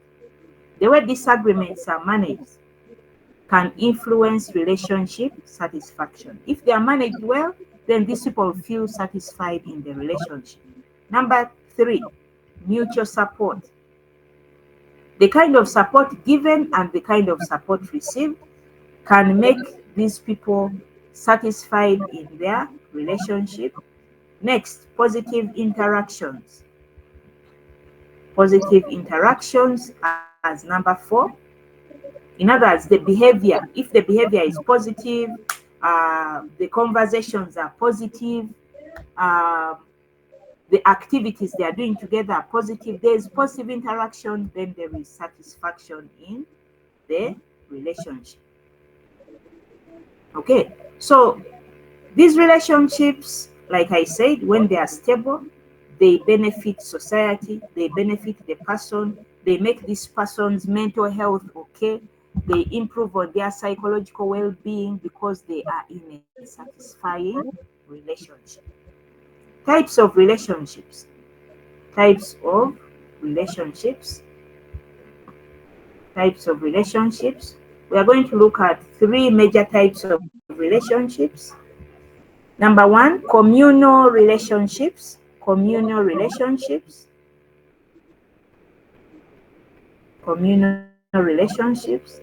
the way disagreements are managed can influence relationship satisfaction. If they are managed well, then these people feel satisfied in the relationship. Number three, mutual support. The kind of support given and the kind of support received can make these people satisfied in their relationship. Next, positive interactions. Positive interactions as number four. In other words, the behavior. If the behavior is positive, The conversations are positive. Uh, the activities they are doing together are positive. There is positive interaction, then there is satisfaction in the relationship. Okay, so these relationships, like I said, when they are stable, they benefit society, they benefit the person, they make this person's mental health okay, they improve on their psychological well-being because they are in a satisfying relationship. Types of relationships. Types of relationships. Types of relationships. We are going to look at three major types of relationships. Number one, communal relationships. Communal relationships. Communal relationships.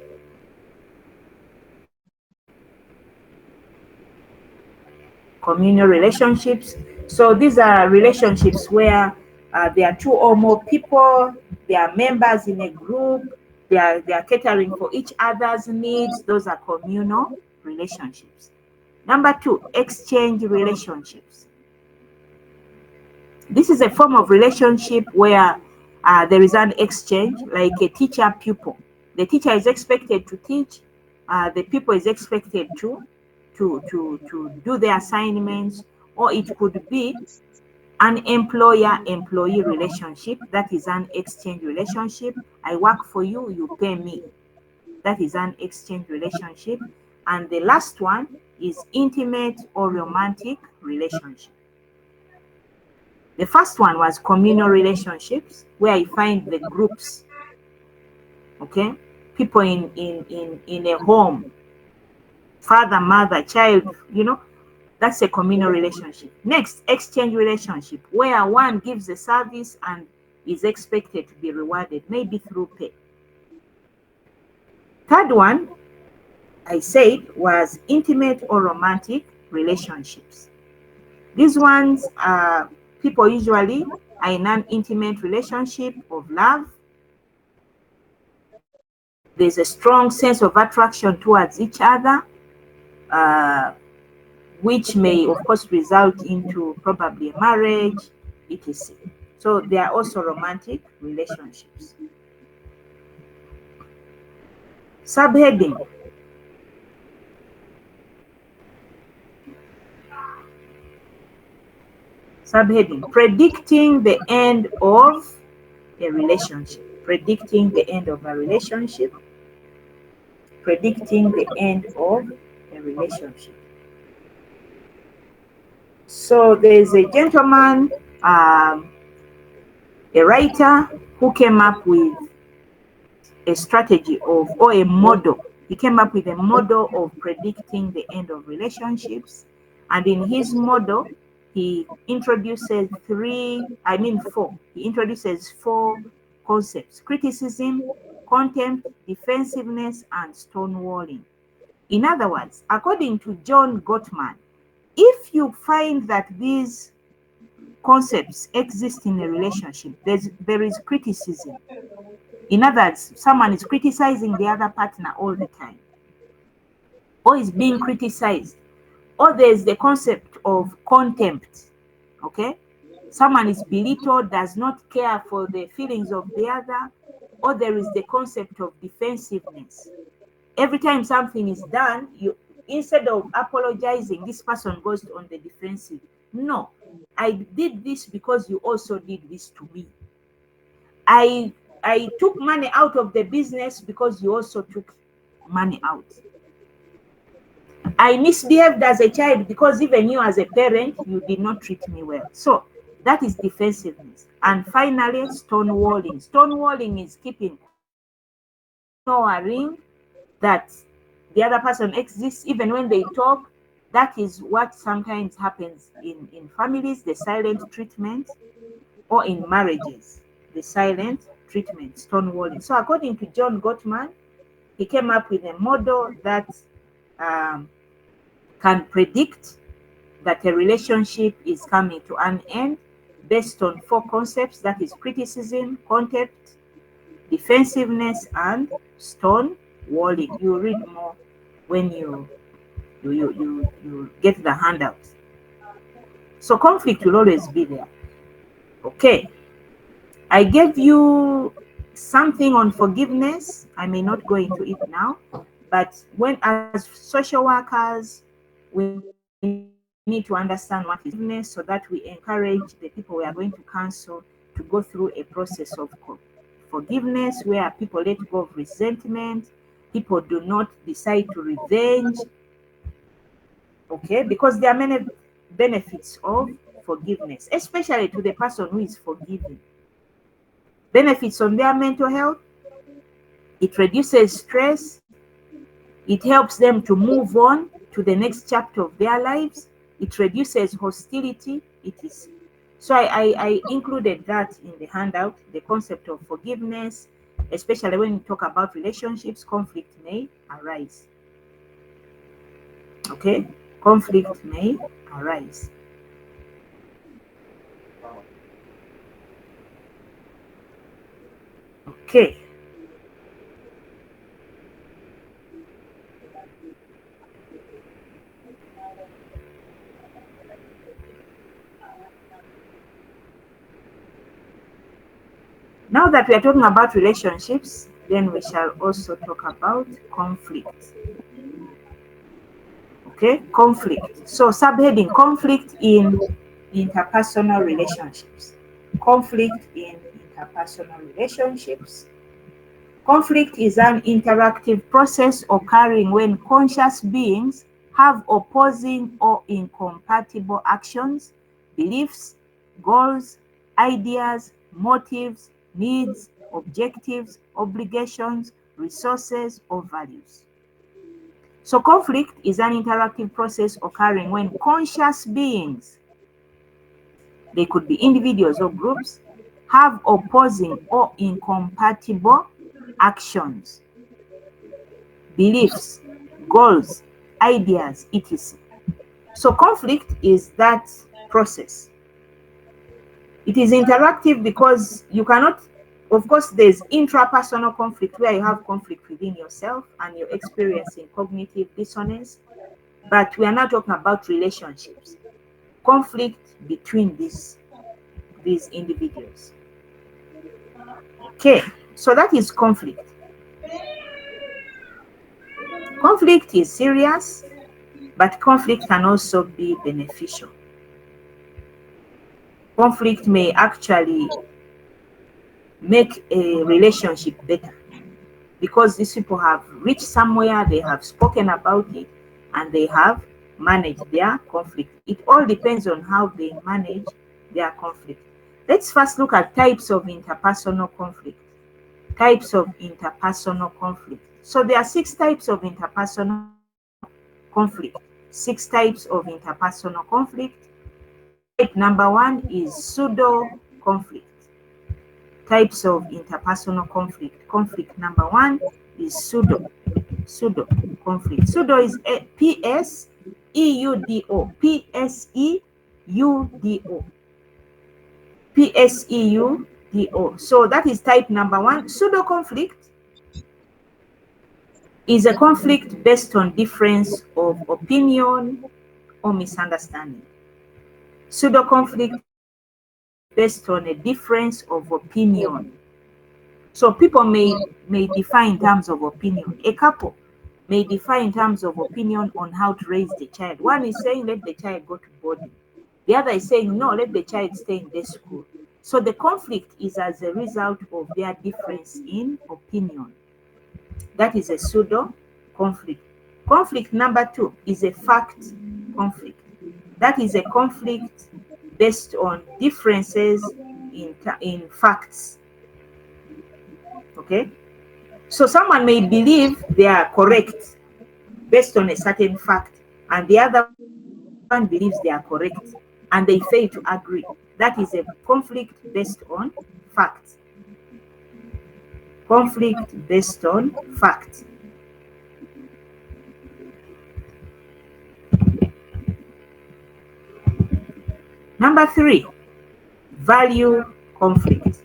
Communal relationships. So these are relationships where there are two or more people, they are members in a group, they are catering for each other's needs. Those are communal relationships. Number two, exchange relationships. This is a form of relationship where there is an exchange, like a teacher pupil. The teacher is expected to teach, the pupil is expected to do their assignments, or it could be an employer employee relationship. That is an exchange relationship. I work for you, you pay me. That is an exchange relationship. And the last one is intimate or romantic relationship. The first one was communal relationships, where you find the groups, okay? People in a home, father, mother, child, that's a communal relationship. Next, exchange relationship, where one gives a service and is expected to be rewarded, maybe through pay. Third one, I said, was intimate or romantic relationships. These ones are people usually are in an intimate relationship of love. There's a strong sense of attraction towards each other, uh, which may, of course, result into probably a marriage, etc. So they are also romantic relationships. Subheading. Subheading. Predicting the end of a relationship. Predicting the end of a relationship. Predicting the end of a relationship. So there's a gentleman, a writer, who came up with a strategy of, or a model. He came up with a model of predicting the end of relationships. And in his model, he introduces four. He introduces four concepts: criticism, contempt, defensiveness, and stonewalling. In other words, according to John Gottman, if you find that these concepts exist in a relationship, there is criticism. In other words, someone is criticizing the other partner all the time, or is being criticized, or there's the concept of contempt. Okay, someone is belittled, does not care for the feelings of the other, or there is the concept of defensiveness. Every time something is done, you, instead of apologizing, this person goes on the defensive. No, I did this because you also did this to me. I I took money out of the business because you also took money out. I misbehaved as a child because even you as a parent, you did not treat me well. So that is defensiveness. And finally, stonewalling. Stonewalling is keeping knowing that the other person exists even when they talk. That is what sometimes happens in families, the silent treatment, or in marriages, the silent treatment, stonewalling. So according to John Gottman, he came up with a model that um, can predict that a relationship is coming to an end based on four concepts, that is criticism, contempt, defensiveness, and stonewalling. You read more when you you get the handout. So conflict will always be there. Okay, I gave you something on forgiveness. I may not go into it now, but when as social workers, we need to understand what is forgiveness so that we encourage the people we are going to counsel to go through a process of forgiveness where people let go of resentment, people do not decide to revenge. Okay, because there are many benefits of forgiveness, especially to the person who is forgiven. Benefits on their mental health, it reduces stress, it helps them to move on to the next chapter of their lives, it reduces hostility, etc. So I included that in the handout, the concept of forgiveness, especially when we talk about relationships, conflict may arise. Okay, conflict may arise. Okay. Now that we are talking about relationships, then we shall also talk about conflict. Okay, conflict. So subheading, conflict in interpersonal relationships. Conflict in interpersonal relationships. Conflict is an interactive process occurring when conscious beings have opposing or incompatible actions, beliefs, goals, ideas, motives, needs, objectives, obligations, resources, or values. So conflict is an interactive process occurring when conscious beings, they could be individuals or groups, have opposing or incompatible actions, beliefs, goals, ideas, etc. So conflict is that process. It is interactive because you cannot, of course, there's intrapersonal conflict where you have conflict within yourself and you're experiencing cognitive dissonance, but we are not talking about relationships. Conflict between these individuals. Okay, so that is conflict. Conflict is serious, but conflict can also be beneficial. Conflict may actually make a relationship better because these people have reached somewhere, they have spoken about it, and they have managed their conflict. It all depends on how they manage their conflict. Let's first look at types of interpersonal conflict. Types of interpersonal conflict. So there are 6 types of interpersonal conflict. 6 types of interpersonal conflict. Type number 1 is pseudo conflict. Types of interpersonal conflict. Conflict number 1 is pseudo conflict. Pseudo is P-S-E-U-D-O. P-S-E-U-D-O. P-S-E-U-D-O. So that is type number 1. Pseudo conflict is a conflict based on difference of opinion or misunderstanding. Pseudo conflict based on a difference of opinion. So people may differ in terms of opinion. A couple may differ in terms of opinion on how to raise the child. One is saying let the child go to boarding. The other is saying no, let the child stay in this school. So the conflict is as a result of their difference in opinion. That is a pseudo conflict. Conflict number 2 is a fact conflict. That is a conflict based on differences in facts. Okay, so someone may believe they are correct based on a certain fact, and the other one believes they are correct, and they fail to agree. That is a conflict based on facts. Conflict based on facts. Number 3, value conflict.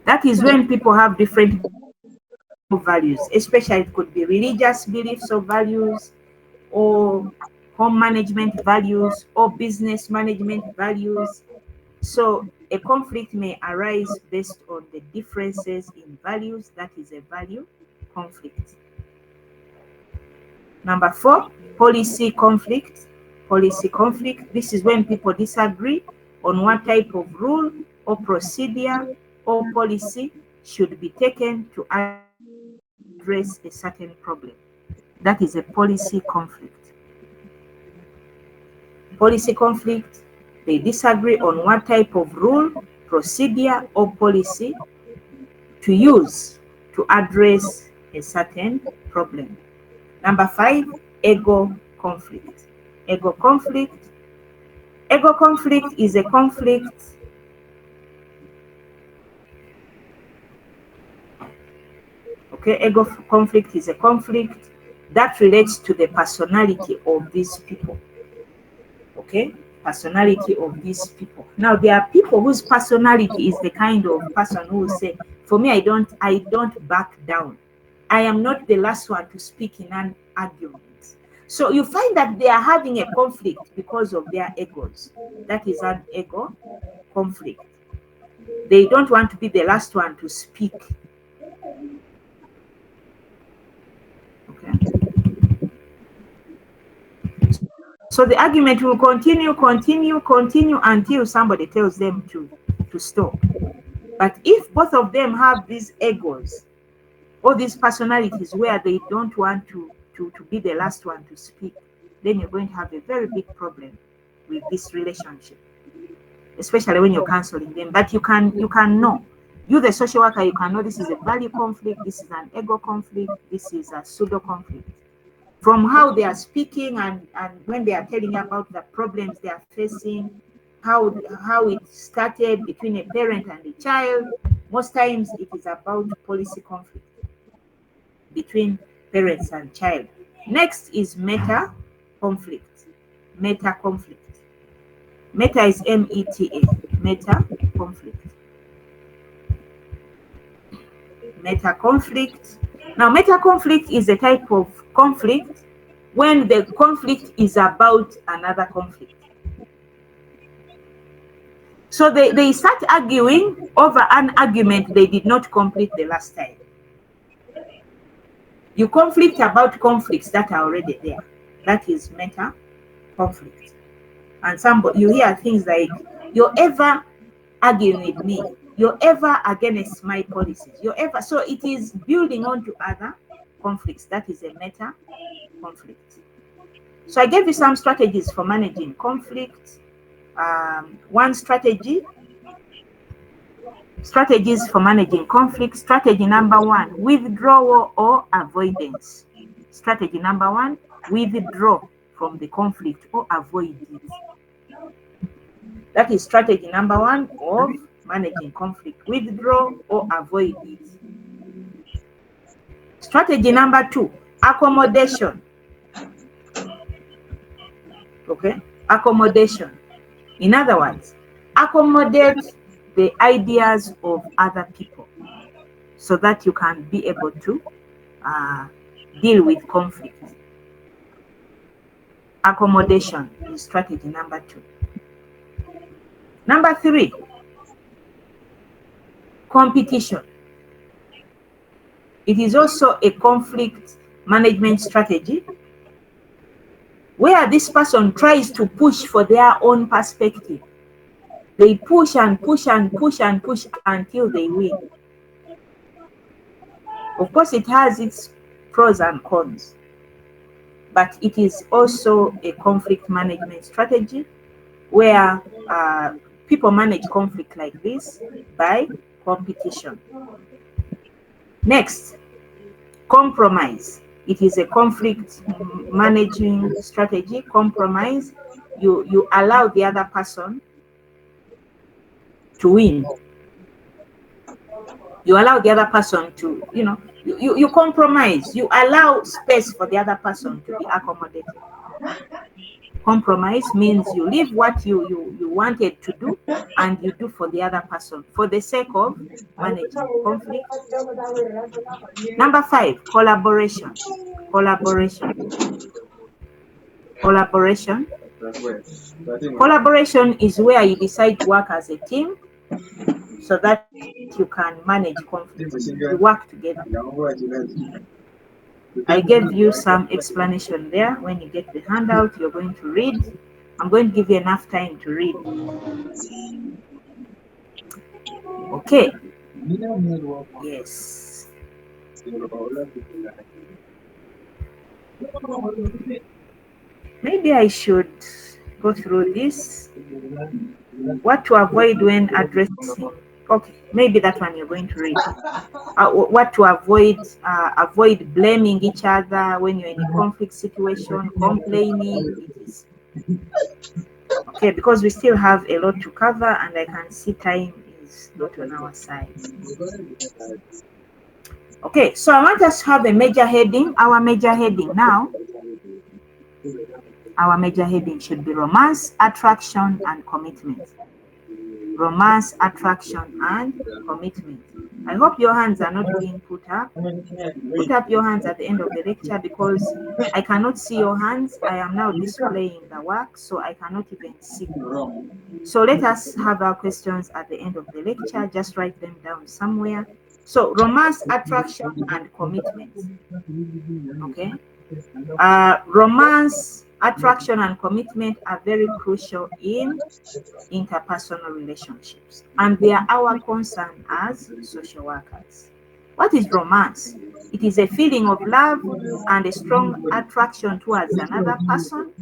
That is when people have different values, especially it could be religious beliefs or values, or home management values, or business management values. So a conflict may arise based on the differences in values. That is a value conflict. Number four, policy conflict. Policy conflict. This is when people disagree on what type of rule or procedure or policy should be taken to address a certain problem. That is a policy conflict. Policy conflict, they disagree on what type of rule, procedure, or policy to use to address a certain problem. Number five, ego conflict. Ego conflict. Ego conflict is a conflict conflict is a conflict that relates to the personality of these people. Okay, personality of these people. Now there are people whose personality is the kind of person who will say, for me, I don't back down. I am not the last one to speak in an argument. So you find that they are having a conflict because of their egos. That is an ego conflict. They don't want to be the last one to speak. Okay. So the argument will continue until somebody tells them to stop. But if both of them have these egos or these personalities where they don't want to be the last one to speak, then you're going to have a very big problem with this relationship, especially when you're counseling them. But you can know, you the social worker, you can know this is a value conflict, this is an ego conflict, this is a pseudo conflict, from how they are speaking and when they are telling you about the problems they are facing, how it started between a parent and a child. Most times it is about policy conflict between parents and child. Next is meta conflict. Meta conflict. Meta is META. Meta conflict. Meta conflict. Now, meta conflict is a type of conflict when the conflict is about another conflict. So they start arguing over an argument they did not complete the last time. You conflict about conflicts that are already there. That is meta conflict. And you hear things like, you're ever arguing with me, you're ever against my policies, so it is building on to other conflicts. That is a meta conflict. So I gave you some strategies for managing conflict. One strategies for managing conflict. Strategy number one, withdrawal or avoidance. Strategy number one, withdraw from the conflict or avoid it. That is strategy number one of managing conflict, withdraw or avoid it. Strategy number two, accommodation. Okay, accommodation. In other words, accommodate the ideas of other people so that you can be able to deal with conflict. Accommodation is strategy number two. Number three, competition. It is also a conflict management strategy where this person tries to push for their own perspective. They push and push and push and push until they win. Of course, it has its pros and cons, but it is also a conflict management strategy where people manage conflict like this by competition. Next, compromise. It is a conflict managing strategy. Compromise. You allow the other person to win. You allow the other person to, you compromise. You allow space for the other person to be accommodated. Compromise means you leave what you wanted to do and you do for the other person for the sake of managing conflict. Number 5, collaboration. Collaboration is where you decide to work as a team so that you can manage conflict. You work together. I gave you some explanation there. When you get the handout, you're going to read. I'm going to give you enough time to read. Okay. Yes. Maybe I should go through this. What to avoid when addressing. Okay, maybe that one you're going to read. What to avoid. Avoid blaming each other when you're in a conflict situation, complaining. It is okay, because we still have a lot to cover and I can see time is not on our side. Okay, so I want us to have a major heading. Our major heading now. Our major heading should be romance, attraction, and commitment. Romance, attraction, and commitment. I hope your hands are not being put up. Put up your hands at the end of the lecture because I cannot see your hands. I am now displaying the work, so I cannot even see. So let us have our questions at the end of the lecture. Just write them down somewhere. So romance, attraction, and commitment. Okay. Romance, attraction, and commitment are very crucial in interpersonal relationships, and they are our concern as social workers. What is romance? It is a feeling of love and a strong attraction towards another person,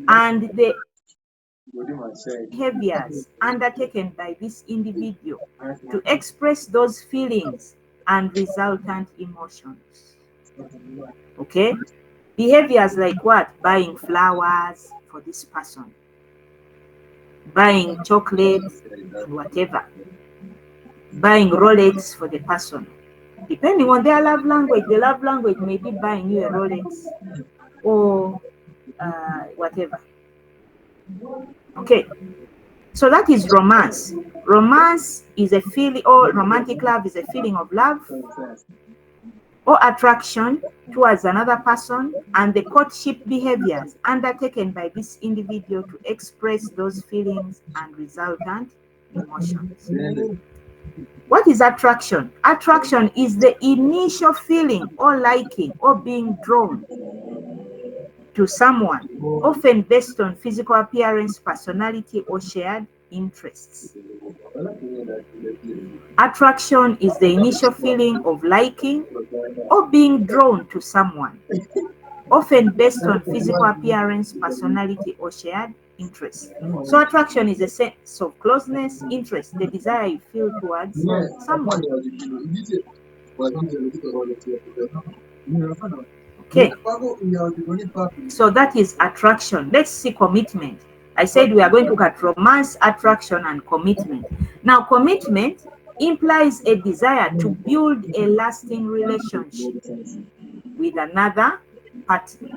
and the behaviors undertaken by this individual to express those feelings and resultant emotions. Okay? Behaviors like what? Buying flowers for this person, buying chocolates, whatever, buying Rolex for the person. Depending on their love language, the love language may be buying you a Rolex or whatever. Okay, so that is romance. Romance is a feeling, or romantic love is a feeling of love or attraction towards another person, and the courtship behaviors undertaken by this individual to express those feelings and resultant emotions. What is attraction? Attraction is the initial feeling or liking or being drawn to someone, often based on physical appearance, personality, or shared interests. Attraction is the initial feeling of liking or being drawn to someone, often based on physical appearance, personality, or shared interests. So attraction is a sense of closeness, interest, the desire you feel towards someone. Okay, so that is attraction. Let's see commitment. I said we are going to look at romance, attraction, and commitment. Now, commitment implies a desire to build a lasting relationship with another party.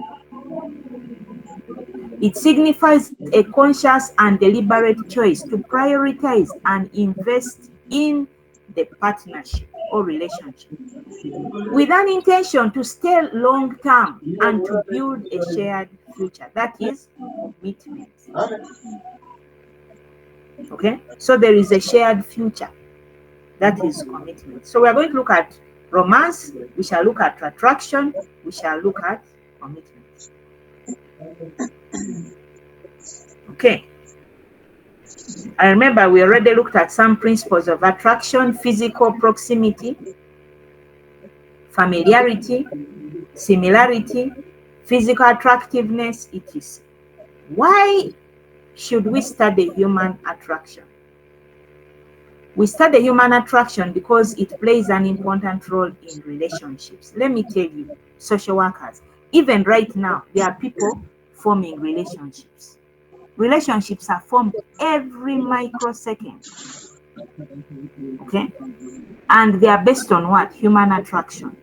It signifies a conscious and deliberate choice to prioritize and invest in the partnership or relationship with an intention to stay long-term and to build a shared future. That is commitment. Okay, so there is a shared future. That is commitment. So we are going to look at romance, we shall look at attraction, we shall look at commitment. Okay. I remember we already looked at some principles of attraction: physical proximity, familiarity, similarity, physical attractiveness, etc. Why should we study human attraction? We study human attraction because it plays an important role in relationships. Let me tell you, social workers, even right now, there are people forming relationships. Relationships are formed every microsecond. Okay? And they are based on what? Human attraction.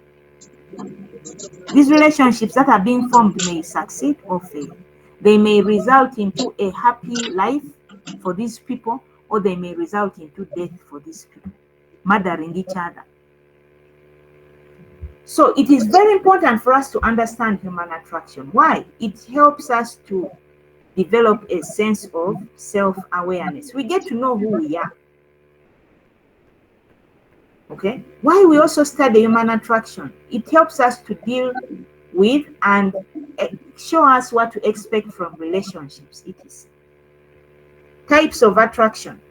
These relationships that are being formed may succeed or fail. They may result into a happy life for these people, or they may result into death for these people, murdering each other. So it is very important for us to understand human attraction. Why? It helps us to develop a sense of self-awareness. We get to know who we are. Okay? Why we also study human attraction? It helps us to deal with and show us what to expect from relationships. It is types of attraction.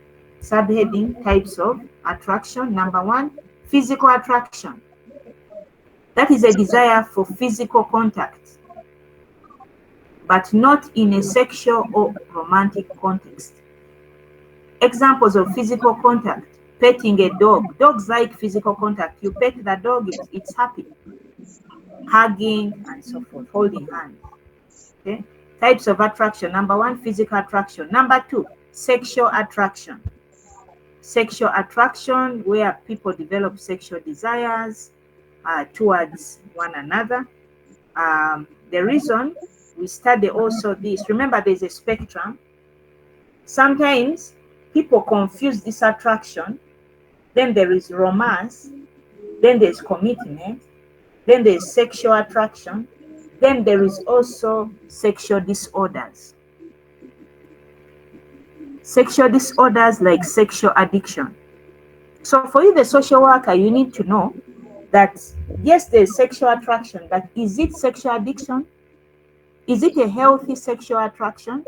Subheading, types of attraction. Number one, physical attraction. That is a desire for physical contact, but not in a sexual or romantic context. Examples of physical contact: petting a dog. Dogs like physical contact. You pet the dog, it's happy. Hugging and so forth, holding hands. Okay. Types of attraction. Number one, physical attraction. Number two, sexual attraction. Sexual attraction, where people develop sexual desires towards one another. The reason we study also this, remember there's a spectrum. Sometimes people confuse this attraction. Then there is romance. Then there's commitment. Then there's sexual attraction. Then there is also sexual disorders. Sexual disorders like sexual addiction. So for you, the social worker, you need to know that yes, there's sexual attraction, but is it sexual addiction? Is it a healthy sexual attraction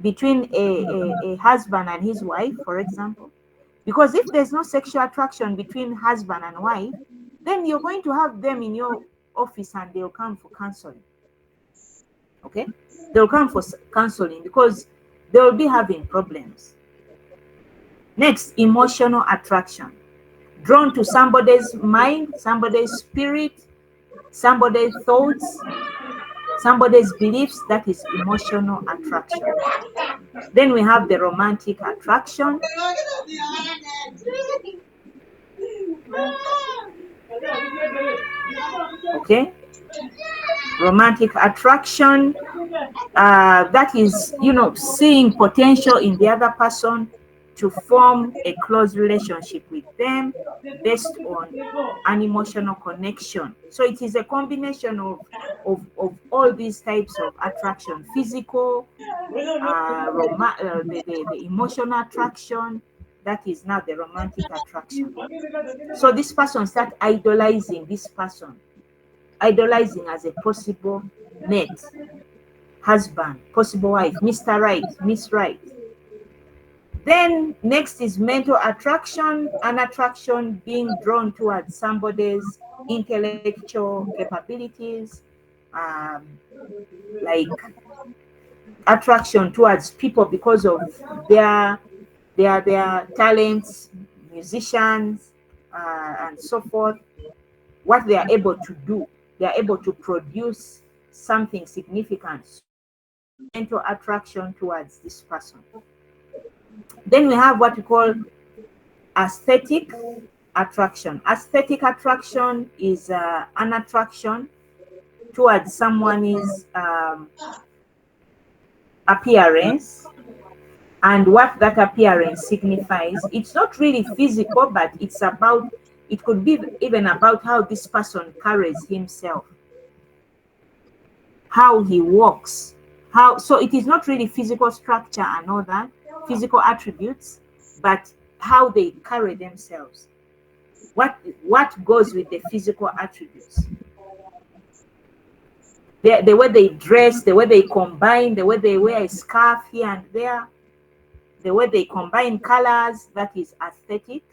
between a husband and his wife, for example? Because if there's no sexual attraction between husband and wife, then you're going to have them in your office and they'll come for counseling. Okay? They'll come for counseling because they will be having problems. Next, emotional attraction. Drawn to somebody's mind, somebody's spirit, somebody's thoughts, somebody's beliefs. That is emotional attraction. Then we have the romantic attraction. Okay, romantic attraction, that is, seeing potential in the other person to form a close relationship with them based on an emotional connection. So it is a combination of all these types of attraction: physical, the emotional attraction. That is now the romantic attraction. So this person start idolizing this person, idolizing as a possible mate, husband, possible wife, Mr. Right, Miss Right. Then next is mental attraction, an attraction being drawn towards somebody's intellectual capabilities, like attraction towards people because of their talents, musicians, and so forth, what they are able to do. They are able to produce something significant. Mental attraction towards this person. Then we have what we call aesthetic attraction. Aesthetic attraction is an attraction towards someone's appearance and what that appearance signifies. It's not really physical, but it's about, it could be even about how this person carries himself, how he walks, so it is not really physical structure and all that, physical attributes, but how they carry themselves. What goes with the physical attributes? The way they dress, the way they combine, the way they wear a scarf here and there, the way they combine colors, that is aesthetic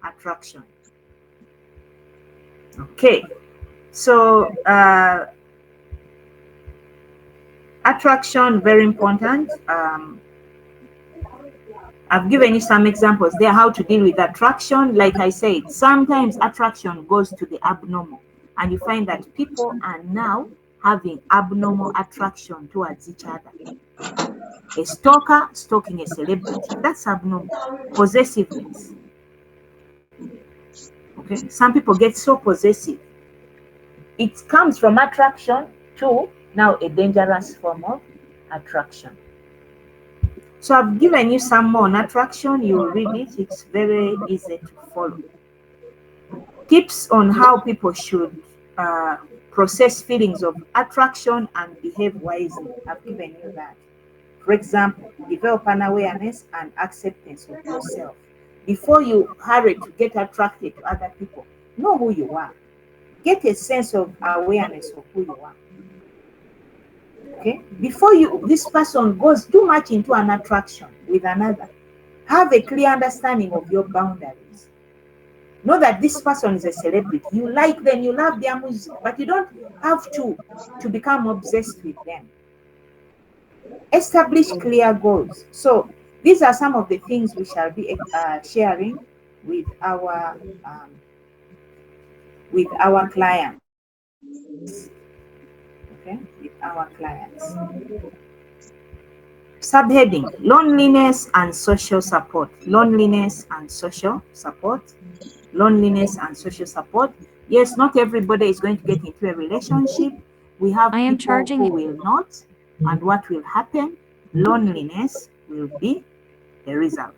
attraction. Okay, so attraction, very important. I've given you some examples there how to deal with attraction. Like I said, sometimes attraction goes to the abnormal, and you find that people are now having abnormal attraction towards each other. A stalker stalking a celebrity, that's abnormal. Possessiveness. Okay, some people get so possessive. It comes from attraction to now a dangerous form of attraction. So I've given you some more on attraction. You'll read it. It's very easy to follow. Tips on how people should uh, process feelings of attraction and behave wisely. I've given you that. For example, develop an awareness and acceptance of yourself. Before you hurry to get attracted to other people, know who you are. Get a sense of awareness of who you are. Okay? Before this person goes too much into an attraction with another, have a clear understanding of your boundaries. Know that this person is a celebrity. You like them, you love their music, but you don't have to become obsessed with them. Establish clear goals. So these are some of the things we shall be sharing with our clients. Okay, with our clients. Subheading: loneliness and social support. Loneliness and social support. Loneliness and social support. Yes, not everybody is going to get into a relationship. We have people who will not, and what will happen? Loneliness will be the result.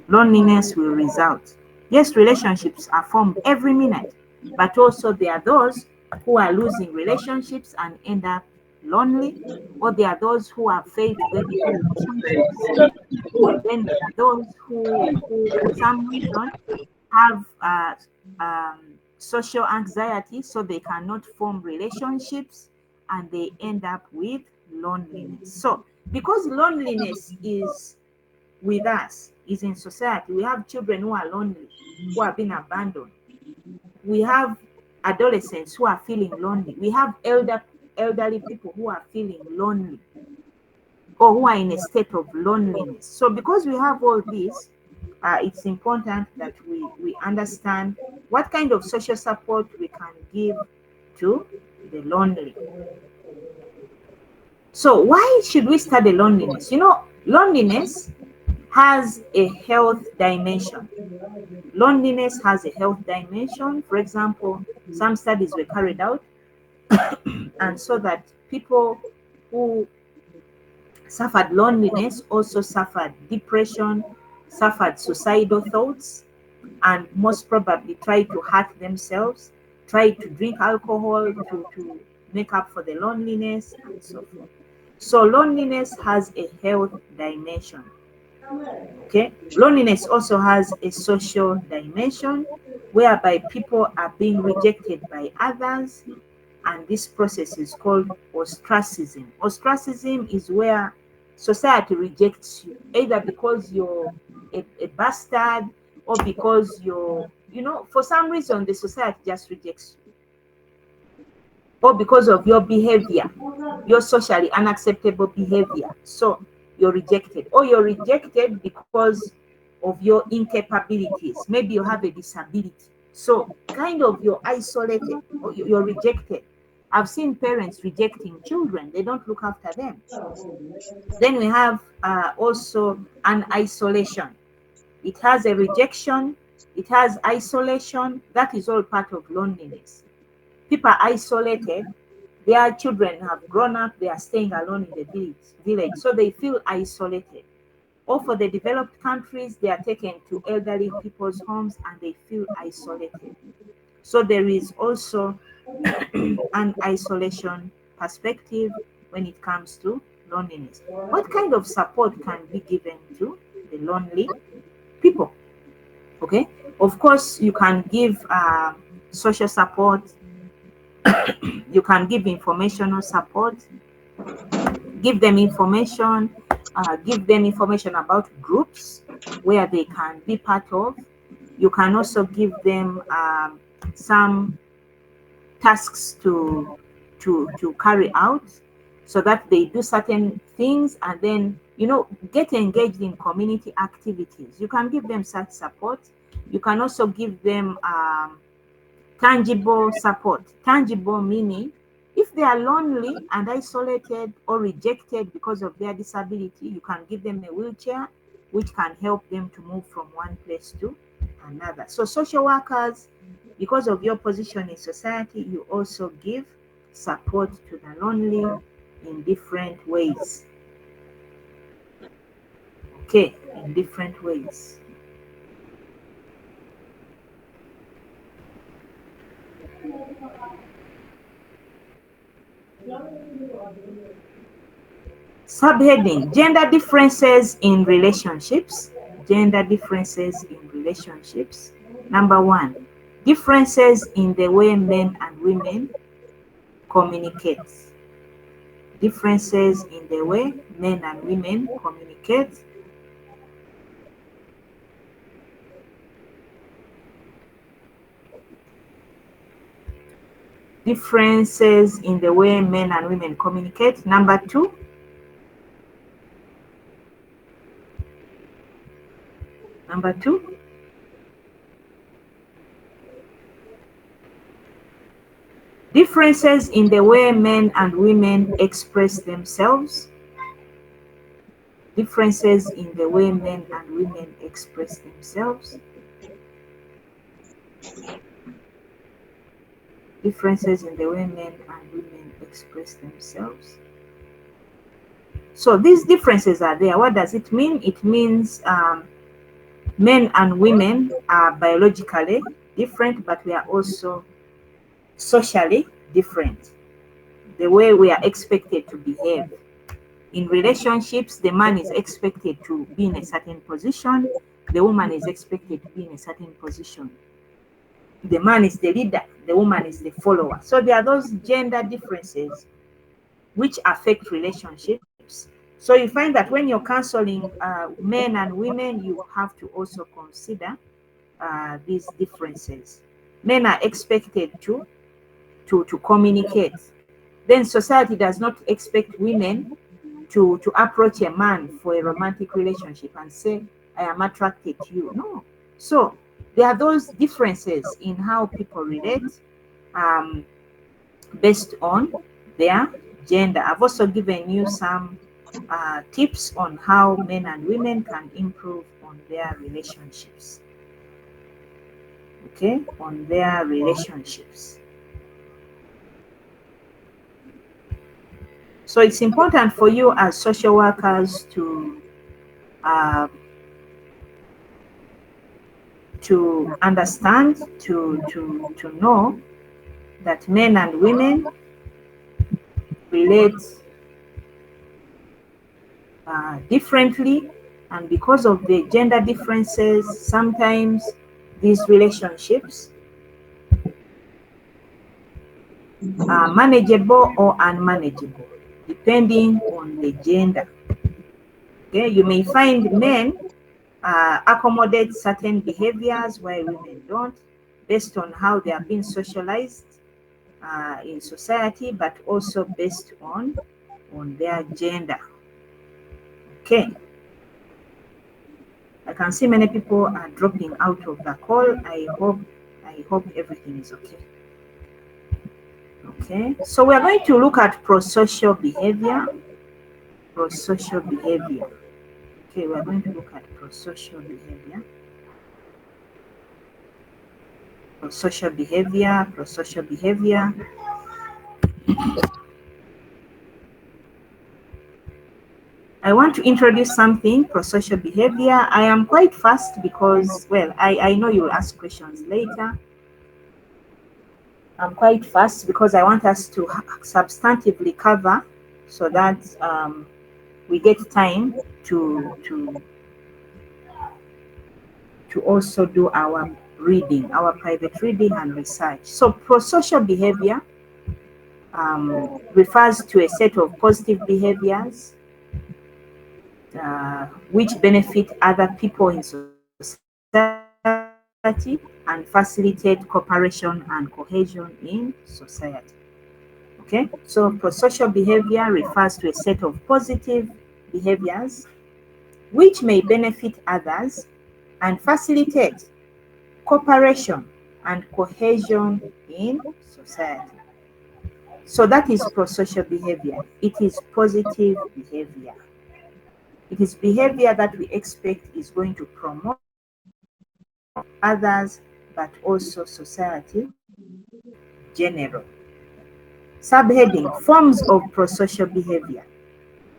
Loneliness will result. Yes, relationships are formed every minute, but also there are those who are losing relationships and end up lonely, or there are those who have failed to get into relationships, or then there are those who for some reason have social anxiety, so they cannot form relationships and they end up with loneliness. So because loneliness is with us, is in society, we have children who are lonely, who have been abandoned. We have adolescents who are feeling lonely. We have elderly people who are feeling lonely, or who are in a state of loneliness. So because we have all this, it's important that we understand what kind of social support we can give to the lonely. So why should we study loneliness? You know, loneliness has a health dimension. Loneliness has a health dimension. For example, some studies were carried out and so that people who suffered loneliness also suffered depression, suffered suicidal thoughts, and most probably tried to hurt themselves, tried to drink alcohol to make up for the loneliness, and so forth. So loneliness has a health dimension. Okay, loneliness also has a social dimension whereby people are being rejected by others, and this process is called ostracism. Ostracism is where society rejects you, either because you're a bastard, or because for some reason the society just rejects you, or because of your behavior, your socially unacceptable behavior. So you're rejected, or you're rejected because of your incapabilities. Maybe you have a disability. So kind of you're isolated, or you're rejected. I've seen parents rejecting children, they don't look after them. Then we have also an isolation. It has a rejection, it has isolation. That is all part of loneliness. People are isolated. Their children have grown up, they are staying alone in the village, so they feel isolated. Or for the developed countries, they are taken to elderly people's homes and they feel isolated. So there is also an isolation perspective when it comes to loneliness. What kind of support can be given to the lonely people? Okay, of course, you can give social support, you can give informational support, give them information about groups where they can be part of. You can also give them some tasks to carry out, so that they do certain things, and then get engaged in community activities. You can give them such support. You can also give them tangible support. Tangible meaning, if they are lonely and isolated or rejected because of their disability, you can give them a wheelchair, which can help them to move from one place to another. So social workers, because of your position in society, you also give support to the lonely in different ways. Okay, in different ways. Subheading: gender differences in relationships. Gender differences in relationships. Number one, differences in the way men and women communicate. Differences in the way men and women communicate. Differences in the way men and women communicate. Number two, differences in the way men and women express themselves. Differences in the way men and women express themselves. Differences in the way men and women express themselves. So these differences are there. What does it mean? It means men and women are biologically different, but we are also socially different. The way we are expected to behave. In relationships, the man is expected to be in a certain position, the woman is expected to be in a certain position. The man is the leader, the woman is the follower. So there are those gender differences which affect relationships. So you find that when you're counseling men and women, you have to also consider these differences. Men are expected to communicate. Then society does not expect women to approach a man for a romantic relationship and say, I am attracted to you. No. So there are those differences in how people relate based on their gender. I've also given you some tips on how men and women can improve on their relationships. Okay, on their relationships. So it's important for you as social workers to understand, to know that men and women relate differently, and because of the gender differences, sometimes these relationships are manageable or unmanageable depending on the gender. Okay, you may find men accommodate certain behaviors while women don't, based on how they are being socialized in society, but also based on their gender. Okay. I can see many people are dropping out of the call. I hope everything is okay. Okay. So we are going to look at prosocial behavior. Prosocial behavior. Okay, we are going to look at prosocial behavior. Prosocial behavior, prosocial behavior. I want to introduce something, prosocial behavior. I am quite fast because, well, I know you'll ask questions later. I'm quite fast because I want us to substantively cover so that we get time to also do our reading, our private reading and research. So prosocial behavior refers to a set of positive behaviors which benefit other people in society and facilitate cooperation and cohesion in society. Okay, so prosocial behavior refers to a set of positive behaviors which may benefit others and facilitate cooperation and cohesion in society. So that is prosocial behavior. It is positive behavior. It is behavior that we expect is going to promote others, but also society general. Subheading: Forms of prosocial behavior.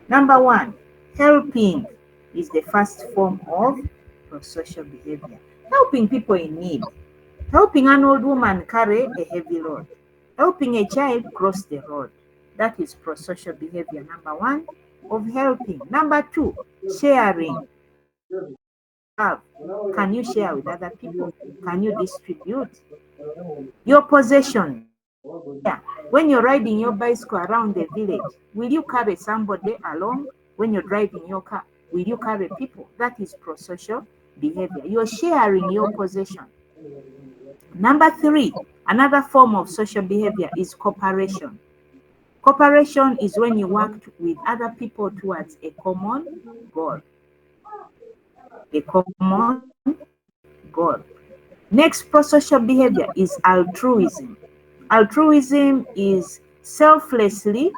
Number one, helping is the first form of prosocial behavior. Helping people in need. Helping an old woman carry a heavy load. Helping a child cross the road. That is prosocial behavior number one of helping. Number two, sharing. Have. Can you share with other people? Can you distribute your possessions? Yeah. When you're riding your bicycle around the village, will you carry somebody along? When you're driving your car, will you carry people? That is prosocial behavior. You're sharing your possession. Number three, another form of social behavior is cooperation. Cooperation is when you work with other people towards a common goal. A common goal. Next prosocial behavior is altruism. Altruism is selflessly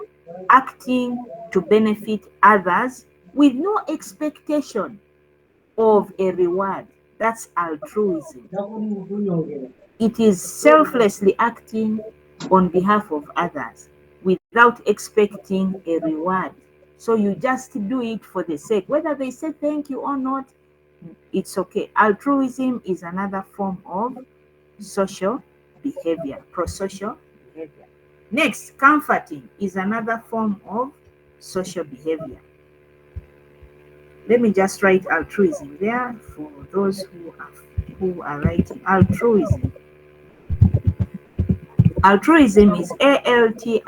acting to benefit others with no expectation of a reward. That's altruism. It is selflessly acting on behalf of others without expecting a reward. So you just do it for the sake, whether they say thank you or not, it's okay. Altruism is another form of social behavior, prosocial behavior. Next, comforting is another form of social behavior. Let me just write altruism there for those who are writing altruism. Altruism is altruism.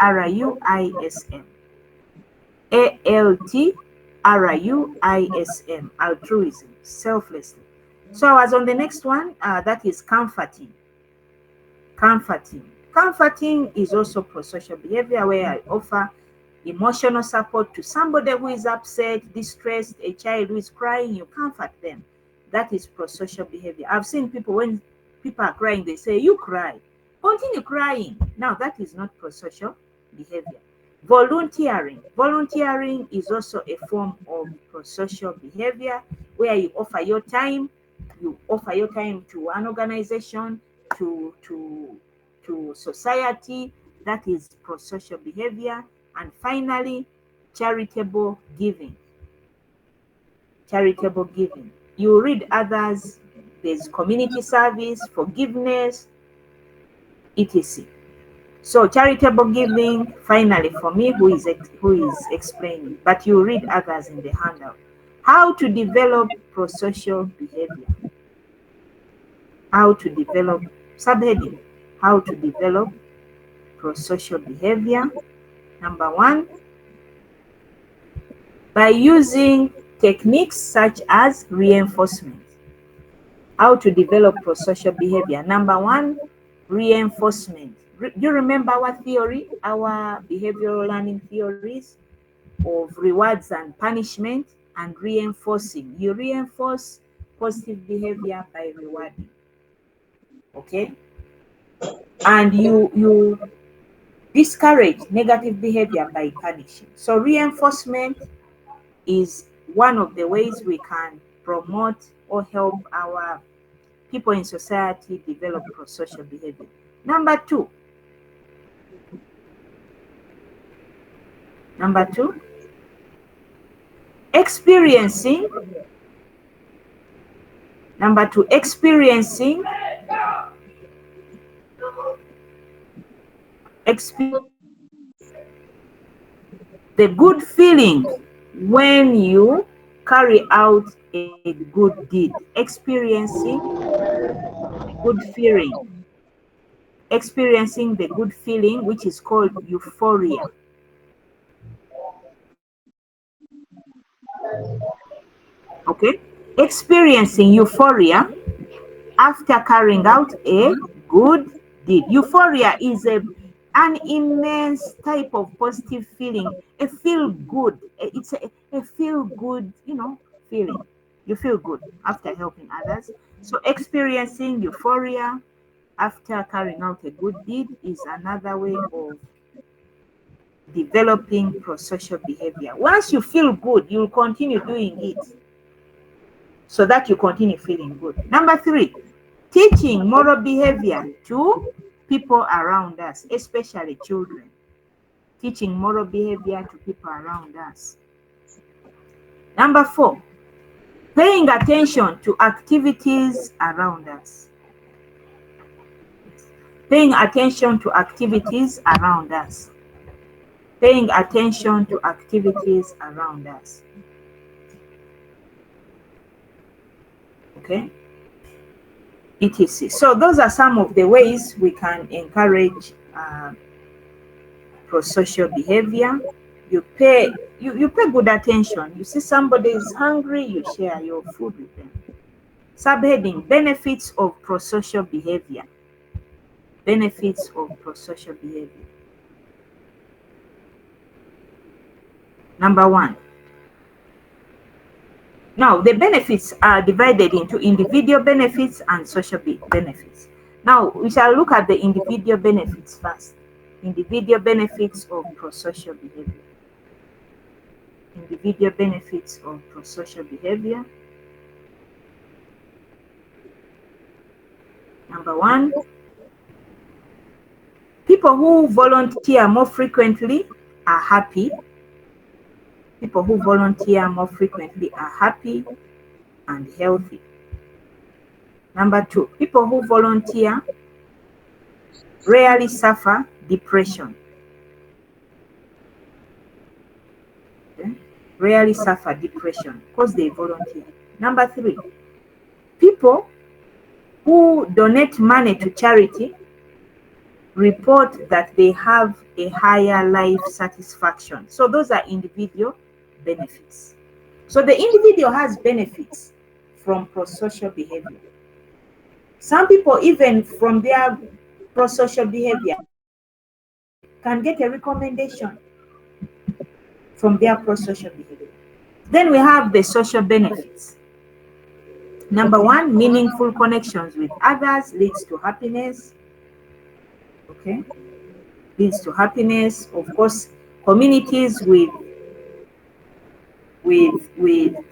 Altruism. Altruism, selflessly. So I was on the next one, that is comforting. Comforting is also prosocial behavior where I offer emotional support to somebody who is upset, distressed, a child who is crying, you comfort them. That is prosocial behavior. I've seen people, when people are crying, they say, you cry, continue crying. Now, that is not prosocial behavior. Volunteering is also a form of prosocial behavior where you offer your time. You offer your time to an organization, to society. That is prosocial behavior. And finally, charitable giving. Charitable giving. You read others. There's community service, forgiveness, etc. So charitable giving, finally, for me, who is explaining, but you read others in the handout. How to develop prosocial behavior. How to develop, subheading, how to develop prosocial behavior. Number one, by using techniques such as reinforcement. How to develop prosocial behavior. Number one, reinforcement. Do you remember our theory, our behavioral learning theories of rewards and punishment and reinforcing? You reinforce positive behavior by rewarding. Okay? And you discourage negative behavior by punishing. So reinforcement is one of the ways we can promote or help our people in society develop prosocial behavior. Number two, experiencing. Number two, experiencing the good feeling when you carry out a good deed. Experiencing good feeling. Experiencing the good feeling, which is called euphoria. Okay? Experiencing euphoria after carrying out a good deed. Euphoria is an immense type of positive feeling, a feel good. It's a feel good, feeling. You feel good after helping others. So experiencing euphoria after carrying out a good deed is another way of developing prosocial behavior. Once you feel good, you'll continue doing it so that you continue feeling good. Number three, teaching moral behavior to people around us, especially children. teaching moral behavior to people around us. Number 4, paying attention to activities around us. Paying attention to activities around us. Paying attention to activities around us. Okay? etc. So those are some of the ways we can encourage pro-social behavior. You pay good attention. You see somebody is hungry, you share your food with them. Subheading: benefits of pro-social behavior. Benefits of pro-social behavior. Number 1. Now, the benefits are divided into individual benefits and social benefits. Now, we shall look at the individual benefits first. Individual benefits of pro-social behavior. Individual benefits of pro-social behavior. Number 1, people who volunteer more frequently are happy. People who volunteer more frequently are happy and healthy. Number 2, people who volunteer rarely suffer depression. Okay? Rarely suffer depression because they volunteer. Number 3, people who donate money to charity report that they have a higher life satisfaction. So those are individual benefits. So the individual has benefits from pro-social behavior. Some people, even from their pro-social behavior, can get a recommendation from their pro-social behavior. Then we have the social benefits. Number 1, meaningful connections with others leads to happiness. Okay, leads to happiness. Of course, communities with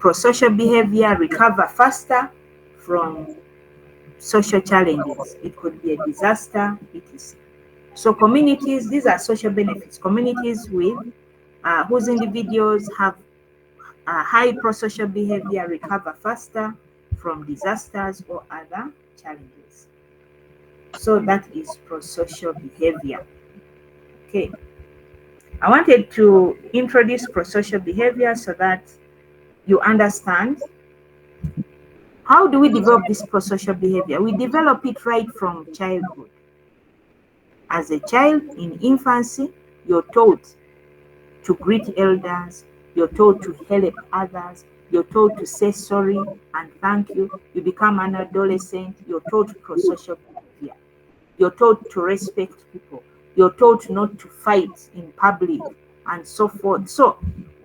pro-social behavior recover faster from social challenges. It could be a disaster, etc. So communities, these are social benefits. Communities with whose individuals have high pro-social behavior recover faster from disasters or other challenges. So that is pro-social behavior. Okay. I wanted to introduce pro-social behavior so that you understand how do we develop this pro-social behavior. We develop it right from childhood. As a child in infancy, you're taught to greet elders, you're taught to help others, you're taught to say sorry and thank you. You become an adolescent, you're taught pro-social behavior. You're taught to respect people. You're taught not to fight in public and so forth. So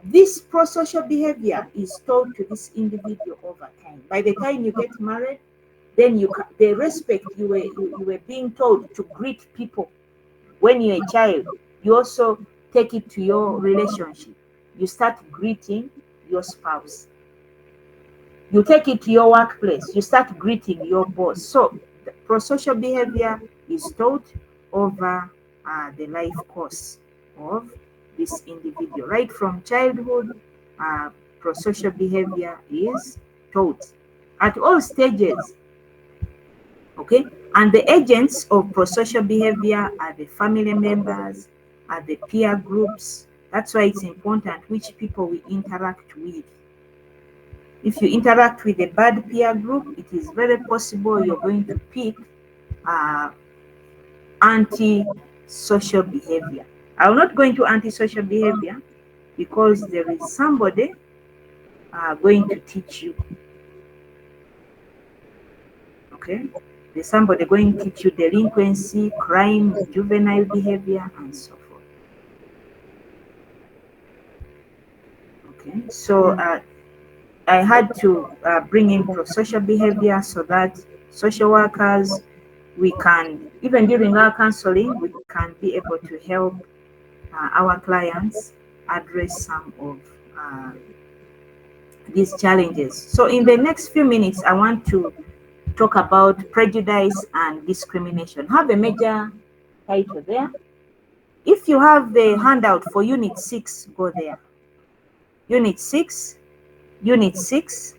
this pro-social behavior is taught to this individual over time. By the time you get married, then the respect you were being told to greet people when you're a child, you also take it to your relationship. You start greeting your spouse. You take it to your workplace. You start greeting your boss. So the pro-social behavior is taught over the life course of this individual. Right from childhood, pro-social behavior is taught at all stages. Okay, and the agents of pro-social behavior are the family members, are the peer groups. That's why it's important which people we interact with. If you interact with a bad peer group, it is very possible you're going to pick anti-social behavior. I will not go into anti-social behavior because there is somebody going to teach you. Okay, there's somebody going to teach you delinquency, crime, juvenile behavior, and so forth. Okay, so I had to bring in pro-social behavior so that social workers, we can, even during our counseling, we can be able to help our clients address some of these challenges. So in the next few minutes, I want to talk about prejudice and discrimination. Have a major title there. If you have the handout for Unit 6, go there. Unit 6, Unit 6.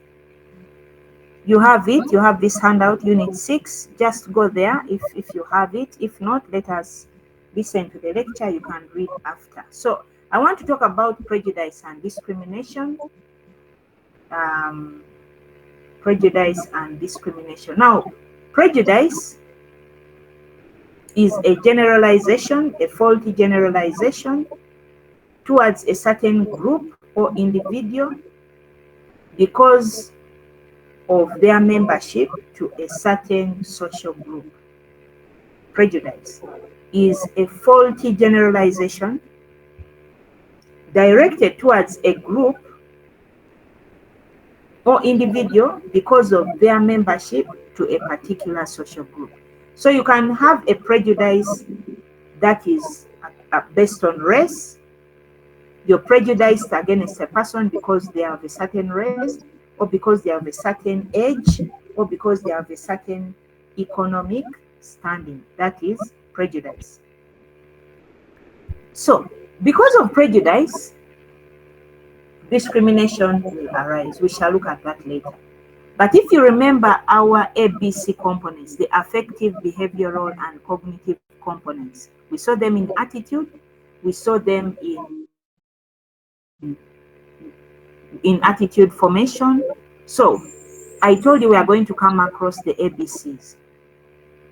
You have it. You have this handout, Unit 6. Just go there if you have it. If not, let us listen to the lecture. You can read after. So I want to talk about prejudice and discrimination. Prejudice and discrimination. Now, prejudice is a generalization, a faulty generalization towards a certain group or individual because of their membership to a certain social group. Prejudice is a faulty generalization directed towards a group or individual because of their membership to a particular social group. So you can have a prejudice that is based on race. You're prejudiced against a person because they are of a certain race, or because they are of a certain age, or because they are of a certain economic standing. That is prejudice. So, because of prejudice, discrimination will arise. We shall look at that later. But if you remember our ABC components, the affective, behavioral, and cognitive components, we saw them in attitude, we saw them in attitude formation. So I told you we are going to come across the ABCs.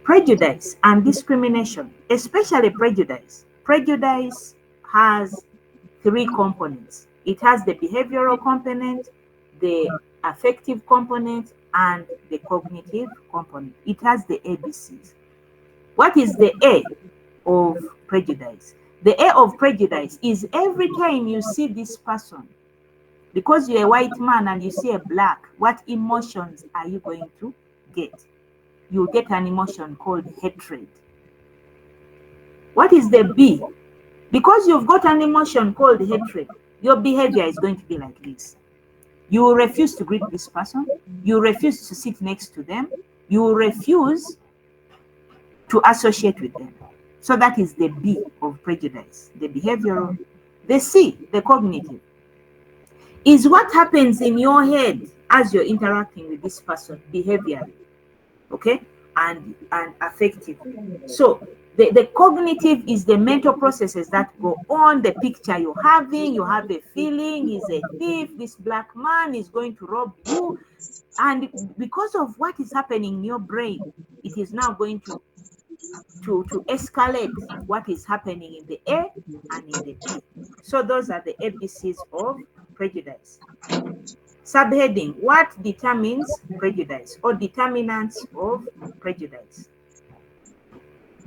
Prejudice and discrimination, especially prejudice. Prejudice has three components. It has the behavioral component, the affective component, and the cognitive component. It has the ABCs. What is the A of prejudice? The A of prejudice is every time you see this person, because you're a white man and you see a black, what emotions are you going to get? You get an emotion called hatred. What is the B? Because you've got an emotion called hatred, your behavior is going to be like this. You will refuse to greet this person. You refuse to sit next to them. You will refuse to associate with them. So that is the B of prejudice, the behavioral. The C, the cognitive, is what happens in your head as you're interacting with this person, behavior, okay, and affective. So the cognitive is the mental processes that go on, the picture you're having. You have a feeling he's a thief, this black man is going to rob you, and because of what is happening in your brain, it is now going to escalate what is happening in the A and in the B. So those are the ABCs of prejudice. Subheading: what determines prejudice, or determinants of prejudice?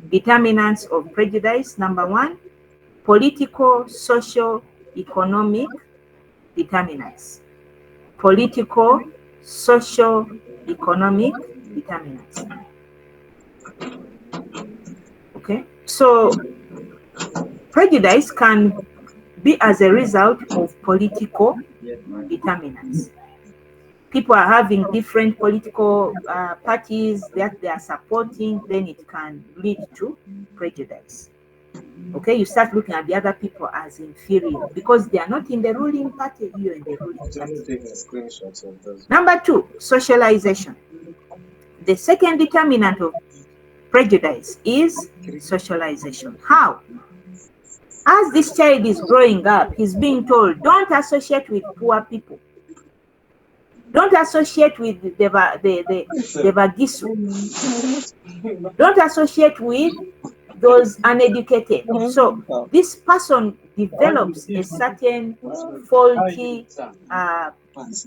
Determinants of prejudice: number one, political, social, economic determinants. Political, social, economic determinants. Okay, so prejudice can be as a result of political determinants. People are having different political parties that they are supporting, then it can lead to prejudice. Okay, you start looking at the other people as inferior because they are not in the ruling party, you're in the ruling party. Number two, socialization. The second determinant of prejudice is socialization. How? As this child is growing up, he's being told, don't associate with poor people. Don't associate with the Bagisu. Don't associate with those uneducated. So this person develops a certain faulty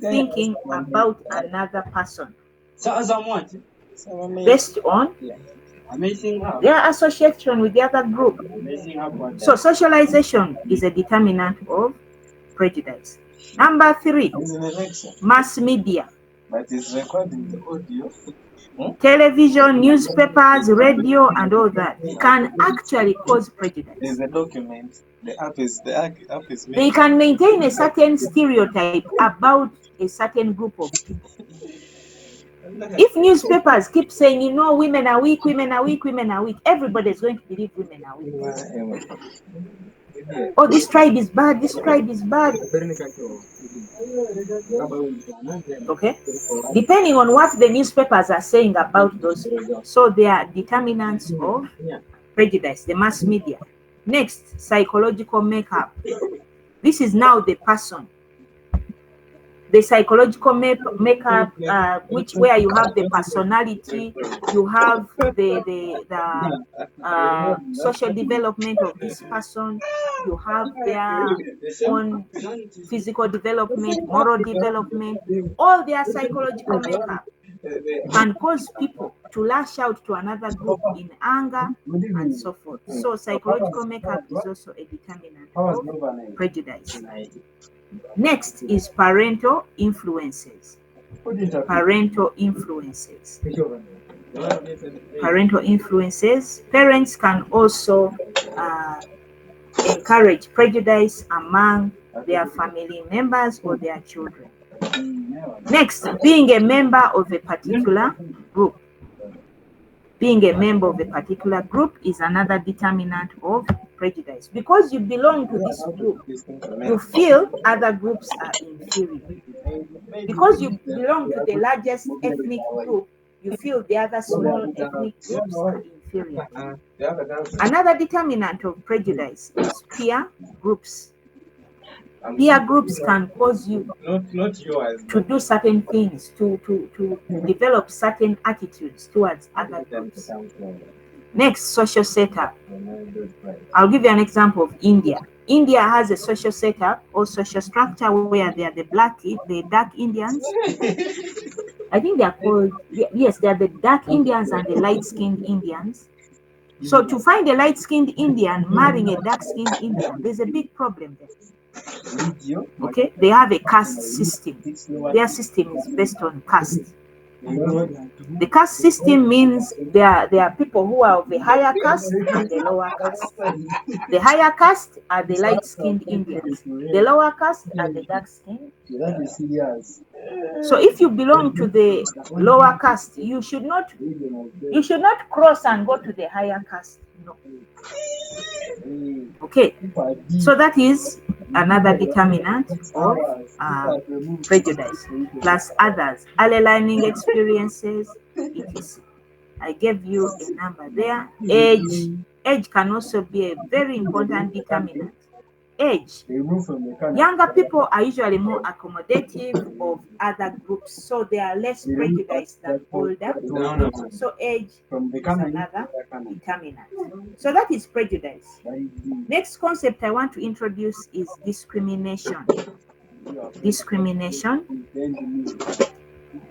thinking about another person based on their association with the other group. So socialization is a determinant of prejudice. Number three, mass media. Television, newspapers, radio, and all that can actually cause prejudice. There's a document. The app is they can maintain a certain stereotype about a certain group of people. If newspapers keep saying, you know, women are weak, women are weak, women are weak, everybody is going to believe women are weak. Oh, this tribe is bad, this tribe is bad. Okay, depending on what the newspapers are saying about those people. So they are determinants of prejudice, the mass media. Next, psychological makeup. This is now the person, the psychological makeup, which where you have the personality, you have the social development of this person, you have their own physical development, moral development, all their psychological makeup can cause people to lash out to another group in anger and so forth. So psychological makeup is also a determinant of prejudice. Next is parental influences. Parental influences. Parental influences. Parents can also encourage prejudice among their family members or their children. Next, being a member of a particular group. Being a member of a particular group is another determinant of prejudice. Because you belong to this group, you feel other groups are inferior. Because you belong to the largest ethnic group, you feel the other small ethnic groups are inferior. Another determinant of prejudice is peer groups. Peer groups can cause you to do certain things, to develop certain attitudes towards other groups. Next, social setup. I'll give you an example of India. India has a social setup or social structure where they are the dark Indians. I think they are called, yes, they are the dark Indians and the light-skinned Indians. So to find a light-skinned Indian marrying a dark-skinned Indian, there's a big problem there. Okay, they have a caste system. Their system is based on caste. The caste system means there are people who are of the higher caste and the lower caste. The higher caste are the light-skinned Indians. The lower caste are the dark-skinned. So if you belong to the lower caste, you should not cross and go to the higher caste. No. Okay, so that is another determinant of prejudice, plus others, early learning experiences, etc. I gave you a number there. Age can also be a very important determinant. Age. Younger people are usually more accommodative of other groups, so they are less prejudiced than older people. So age is another determinant. So that is prejudice. Next concept I want to introduce is discrimination. Discrimination.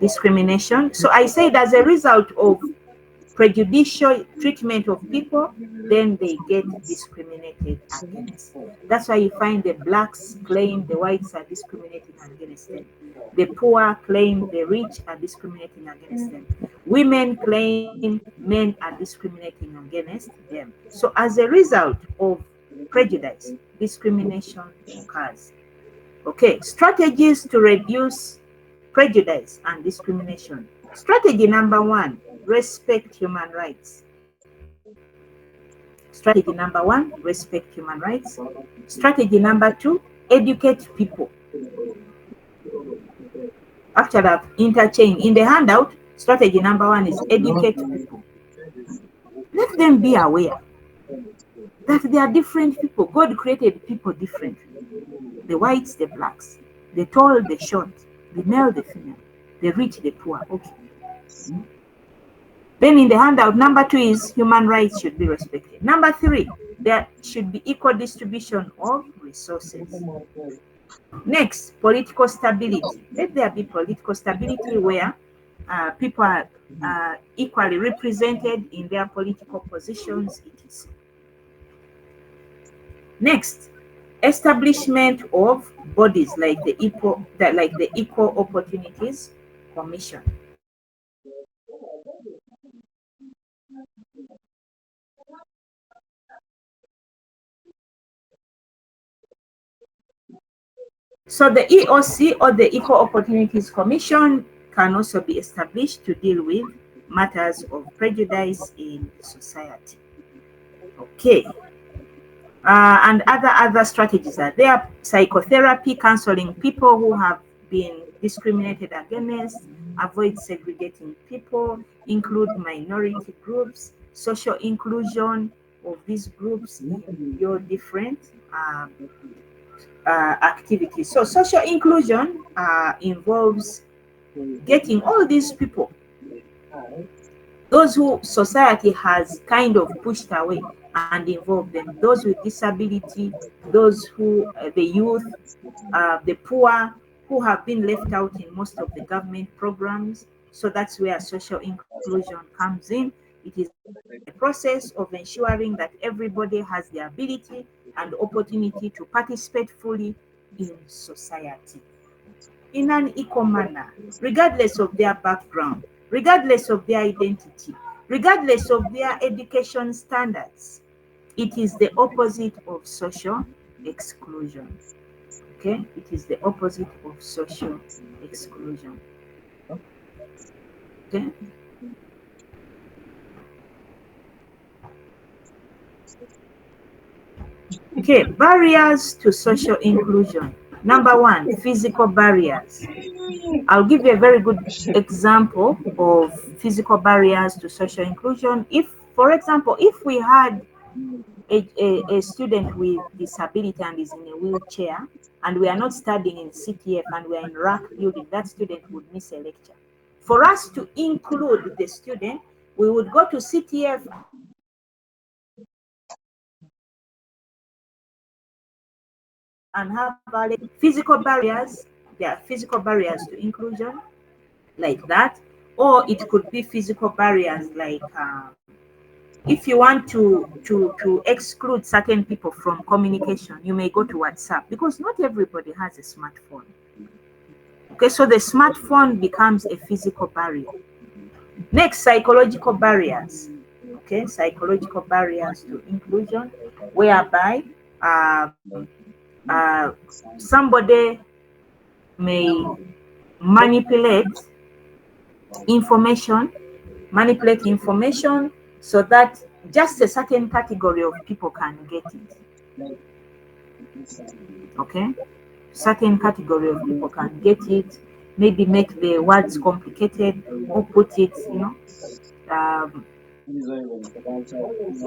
Discrimination. So I said as a result of prejudicial treatment of people, then they get discriminated against. That's why you find the blacks claim the whites are discriminating against them. The poor claim the rich are discriminating against them. Women claim men are discriminating against them. So as a result of prejudice, discrimination occurs. Okay, strategies to reduce prejudice and discrimination. Strategy number one, respect human rights. Strategy number one, respect human rights. Strategy number two, educate people. Actually, I've interchanged. In the handout, strategy number one is educate people. Let them be aware that they are different people. God created people differently. The whites, the blacks, the tall, the short, the male, the female, the rich, the poor. Okay. Then in the handout, number two is human rights should be respected. Number three, there should be equal distribution of resources. Next, political stability. Let there be political stability where people are equally represented in their political positions, etc. Next, establishment of bodies like the Equal Opportunities Commission. So the EOC or the Equal Opportunities Commission can also be established to deal with matters of prejudice in society. Okay. And other strategies are there. Psychotherapy, counseling people who have been discriminated against, avoid segregating people, include minority groups, social inclusion of these groups in your different activities. So social inclusion involves getting all these people, those who society has kind of pushed away, and involve them, those with disability, those who the youth, the poor, who have been left out in most of the government programs. So that's where social inclusion comes in. It is a process of ensuring that everybody has the ability and opportunity to participate fully in society in an equal manner, regardless of their background, regardless of their identity, regardless of their education standards. It is the opposite of social exclusion. Okay, it is the opposite of social exclusion. Okay. Okay, barriers to social inclusion. Number one, physical barriers. I'll give you a very good example of physical barriers to social inclusion. If, for example, if we had a student with disability and is in a wheelchair, and we are not studying in CTF and we are in rack building, that student would miss a lecture. For us to include the student, we would go to CTF and have physical barriers. There are physical barriers to inclusion like that, or it could be physical barriers like if you want to exclude certain people from communication, you may go to WhatsApp, because not everybody has a smartphone. Okay, so the smartphone becomes a physical barrier. Next, psychological barriers. Okay, psychological barriers to inclusion, whereby somebody may manipulate information, so that just a certain category of people can get it. Okay, certain category of people can get it. Maybe make the words complicated, or put it,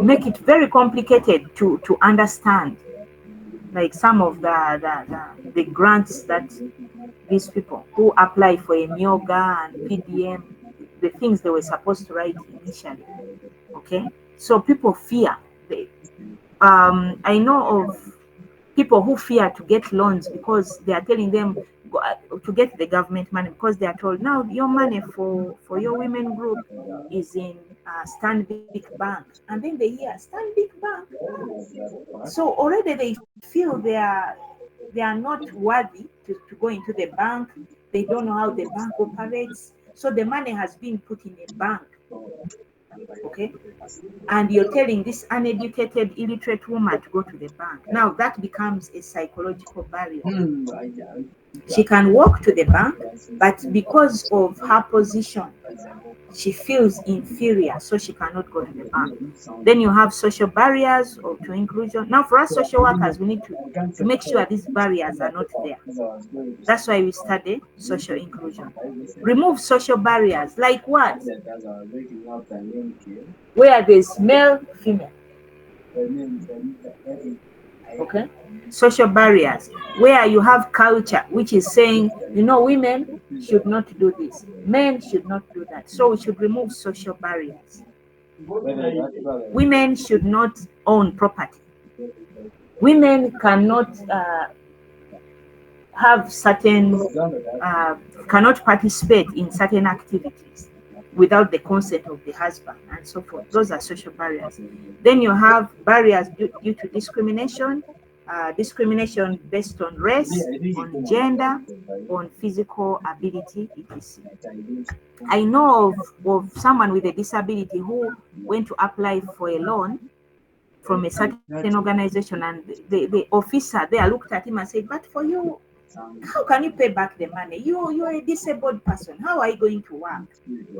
make it very complicated to understand. Like some of the grants that these people who apply for a yoga and PDM, the things they were supposed to write initially. Okay, so people fear. I know of people who fear to get loans because they are telling them to get the government money, because they are told now your money for your women group is in Stanbic Bank, and then they hear Stanbic Bank. So already they feel they are not worthy to go into the bank. They don't know how the bank operates. So the money has been put in a bank. Okay. And you're telling this uneducated, illiterate woman to go to the bank. Now that becomes a psychological barrier. She can walk to the bank, but because of her position, she feels inferior, so she cannot go to the bank. Then you have social barriers to inclusion. Now, for us social workers, we need to make sure these barriers are not there. That's why we study social inclusion. Remove social barriers, like what? Where there's male, female. Okay, social barriers where you have culture which is saying, women should not do this, men should not do that. So we should remove social barriers. Women should not own property. Women cannot have certain cannot participate in certain activities without the consent of the husband, and so forth. Those are social barriers. Then you have barriers due to discrimination, discrimination based on race, on gender, on physical ability, etc. I know of someone with a disability who went to apply for a loan from a certain organization, and the officer there looked at him and said, but for you How can you pay back the money? You're a disabled person. How are you going to work?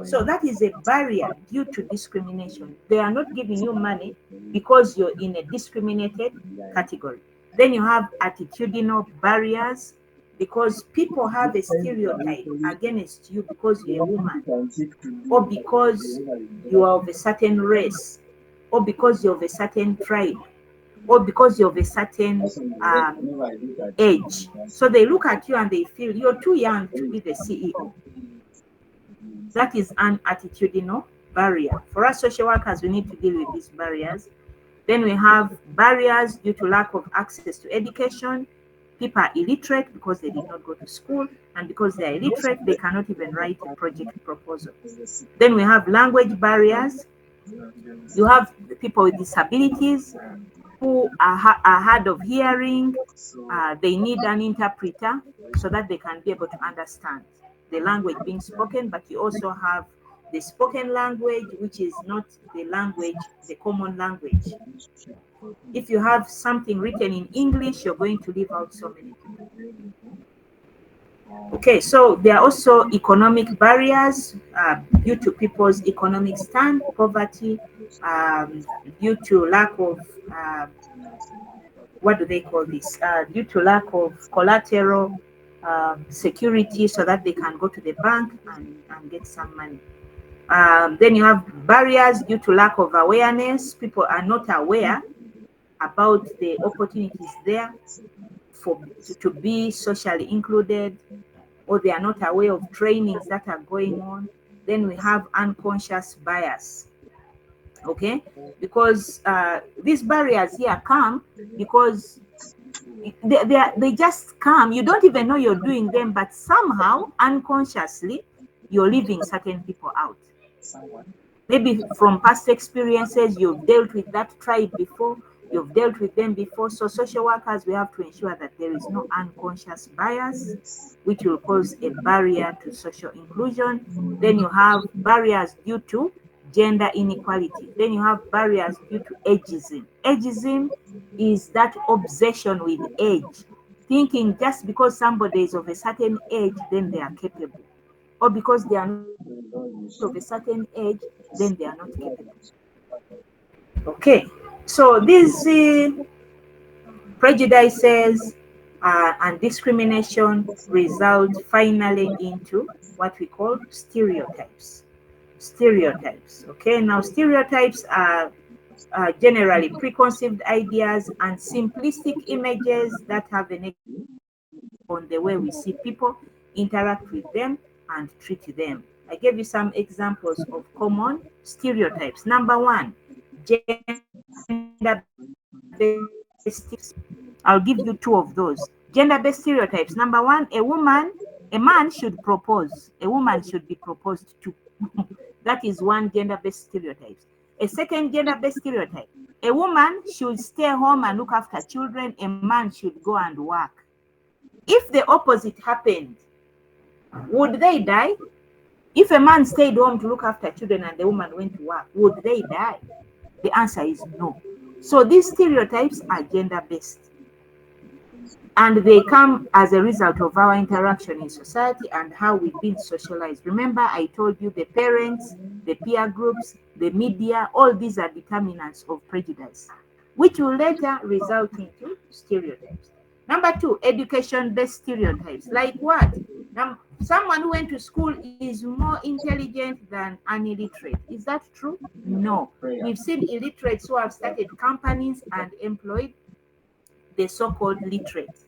So that is a barrier due to discrimination. They are not giving you money because you're in a discriminated category. Then you have attitudinal barriers because people have a stereotype against you because you're a woman, or because you are of a certain race, or because you're of a certain tribe, or because you're of a certain age. So they look at you and they feel you're too young to be the CEO. That is an attitudinal barrier. For us social workers, we need to deal with these barriers. Then we have barriers due to lack of access to education. People are illiterate because they did not go to school, and because they are illiterate, they cannot even write a project proposal. Then we have language barriers. You have people with disabilities who are hard of hearing. They need an interpreter so that they can be able to understand the language being spoken, but you also have the spoken language, which is not the language, the common language. If you have something written in English, you're going to leave out so many people. Okay, so there are also economic barriers due to people's economic stand, poverty, due to lack of what do they call this? Due to lack of collateral security so that they can go to the bank and get some money. Then you have barriers due to lack of awareness. People are not aware about the opportunities there to be socially included, or they are not aware of trainings that are going on. Then we have unconscious bias. Okay, because these barriers here come because they just come. You don't even know you're doing them, but somehow unconsciously you're leaving certain people out. Maybe from past experiences, you've dealt with that tribe before, you've dealt with them before. So social workers, we have to ensure that there is no unconscious bias, which will cause a barrier to social inclusion. Then you have barriers due to gender inequality. Then you have barriers due to ageism. Ageism is that obsession with age, thinking just because somebody is of a certain age, then they are capable, or because they are not of a certain age, then they are not capable. Okay, so these prejudices and discrimination result finally into what we call stereotypes. Stereotypes. Okay, now stereotypes are generally preconceived ideas and simplistic images that have a negative on the way we see people, interact with them, and treat them. I gave you some examples of common stereotypes. Number one, gender-based stereotypes. I'll give you two of those. Gender-based stereotypes. Number one, a man should propose. A woman should be proposed to. That is one gender-based stereotype. A second gender-based stereotype. A woman should stay home and look after children. A man should go and work. If the opposite happened, would they die? If a man stayed home to look after children and the woman went to work, would they die? The answer is no. So these stereotypes are gender-based, and they come as a result of our interaction in society and how we've been socialized. Remember, I told you the parents, the peer groups, the media, all these are determinants of prejudice, which will later result into stereotypes. Number two, education-based stereotypes. Like what? Now, someone who went to school is more intelligent than an illiterate. Is that true? No. We've seen illiterates who have started companies and employed the so-called literate.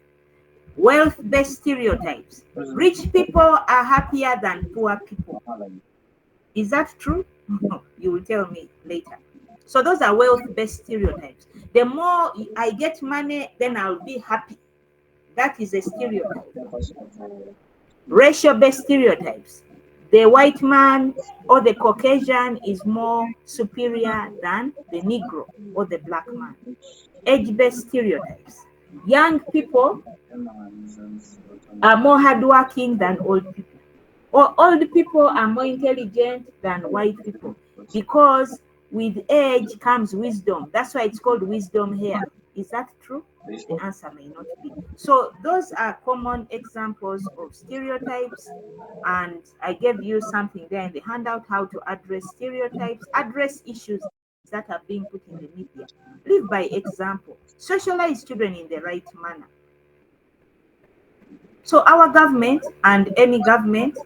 Wealth-based stereotypes. Rich people are happier than poor people. Is that true? You will tell me later. So those are wealth-based stereotypes. The more I get money, then I'll be happy. That is a stereotype. Racial-based stereotypes. The white man or the Caucasian is more superior than the Negro or the black man. Age-based stereotypes. Young people are more hardworking than old people. Or old people are more intelligent than white people, because with age comes wisdom. That's why it's called wisdom hair. Is that true? The answer may not be. So those are common examples of stereotypes, and I gave you something there in the handout, how to address stereotypes, address issues that are being put in the media. Live by example. Socialize children in the right manner. So our government, and any government,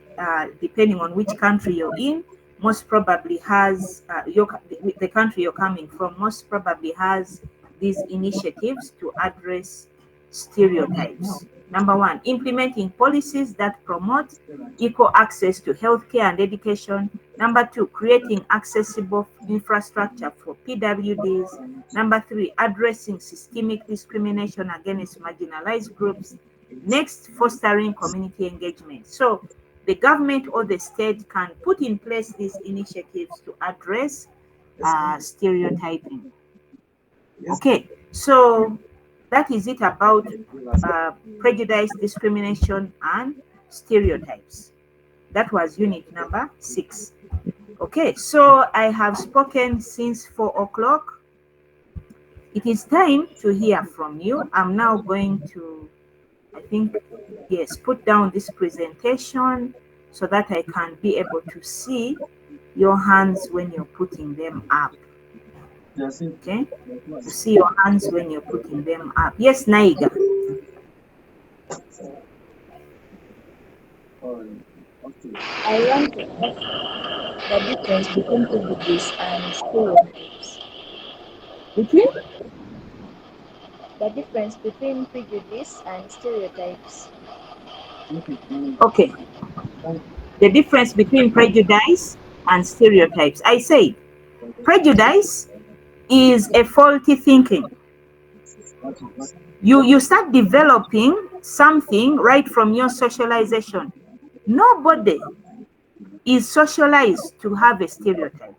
depending on which country you're in, most probably has the country you're coming from most probably has these initiatives to address stereotypes. Number one, implementing policies that promote equal access to healthcare and education. Number two, creating accessible infrastructure for PWDs. Number three, addressing systemic discrimination against marginalized groups. Next, fostering community engagement. So the government or the state can put in place these initiatives to address stereotyping. Okay, so that is it about prejudice, discrimination, and stereotypes. That was unit number 6. Okay, so I have spoken since 4 o'clock. It is time to hear from you. I'm now going to, I think, yes, put down this presentation so that I can be able to see your hands when you're putting them up. Okay, to see your hands when you're putting them up. Yes, Naiga. I want to ask the difference between prejudice and stereotypes. Between? The difference between prejudice and stereotypes. Okay. The difference between prejudice and stereotypes. I say prejudice is a faulty thinking. You start developing something right from your socialization. Nobody is socialized to have a stereotype,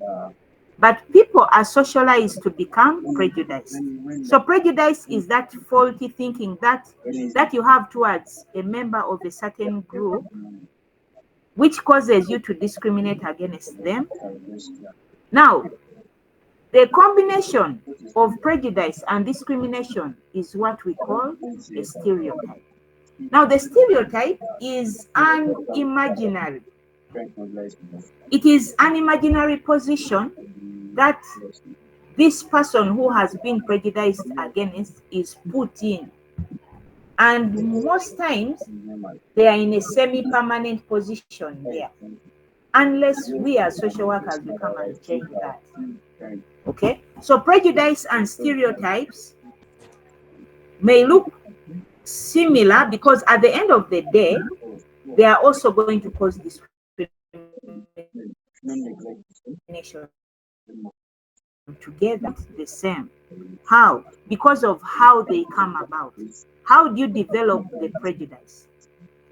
but people are socialized to become prejudiced. So prejudice is that faulty thinking that you have towards a member of a certain group, which causes you to discriminate against them. Now, the combination of prejudice and discrimination is what we call a stereotype. Now, the stereotype is an imaginary. It is an imaginary position that this person who has been prejudiced against is put in. And most times, they are in a semi-permanent position there. Unless we as social workers will come and change that. Okay? So prejudice and stereotypes may look similar because at the end of the day, they are also going to cause discrimination together the same. How? Because of how they come about. How do you develop the prejudice?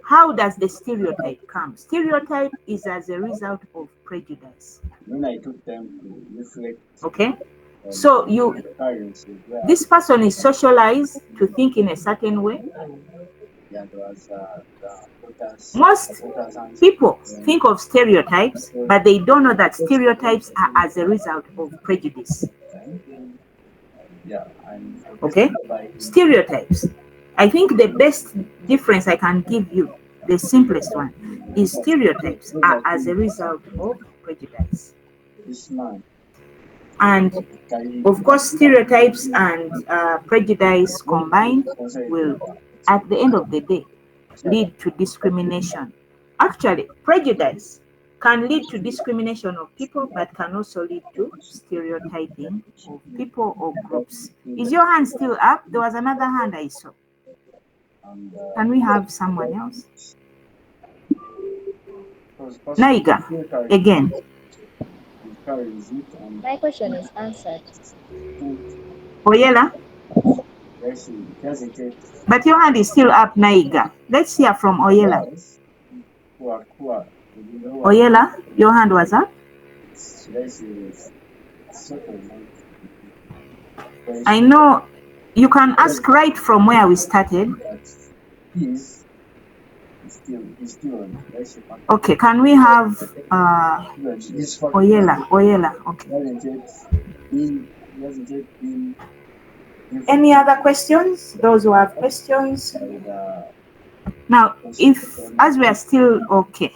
How does the stereotype come? Stereotype is as a result of prejudice. Okay? So this person is socialized to think in a certain way. Most people think of stereotypes, but they don't know that stereotypes are as a result of prejudice. Okay? Stereotypes. I think the best difference I can give you, the simplest one, is stereotypes are as a result of prejudice. And of course, stereotypes and prejudice combined will, at the end of the day, lead to discrimination. Actually, prejudice can lead to discrimination of people, but can also lead to stereotyping of people or groups. Is your hand still up? There was another hand I saw. Can we have someone else? Naiga, again. My question is answered. Oyela? But your hand is still up, Naiga. Let's hear from Oyela. Oyela, your hand was up? I know you can ask right from where we started. Okay, can we have Oyela? Okay. Any other questions? Those who have questions. Now, if as we are still okay,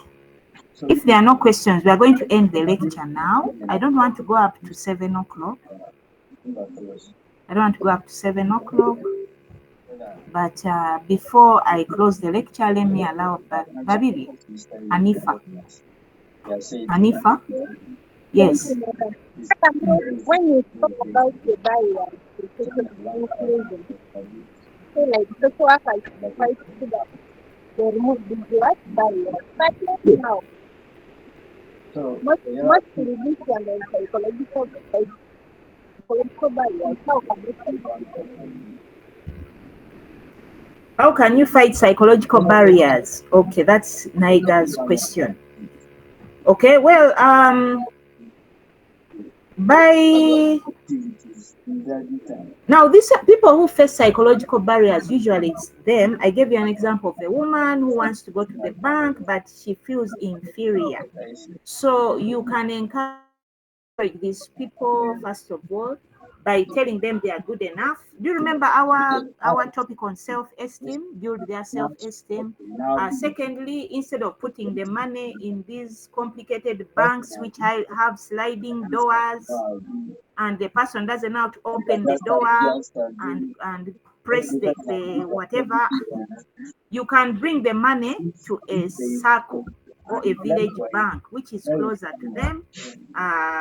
if there are no questions, we are going to end the lecture now. I don't want to go up to 7 o'clock. I don't want to go up to 7 o'clock. But before I close the lecture, let me allow Babiri, Hanifa. Hanifa, Thank you, yes. madam. When you talk about the barriers to social inclusion, so like social workers try to see that they remove these what barriers. But now, most religion and psychological barriers, how can we fight it? How can you fight psychological barriers? Okay, that's Naiga's question. Okay, well, by now, these are people who face psychological barriers. Usually, it's them. I gave you an example of a woman who wants to go to the bank, but she feels inferior. So you can encourage these people first of all by telling them they are good enough. Do you remember our topic on self-esteem? Build their self-esteem. Secondly, instead of putting the money in these complicated banks which have sliding doors, and the person doesn't know how to open the door and press the whatever, you can bring the money to a circle or a village bank which is closer to them,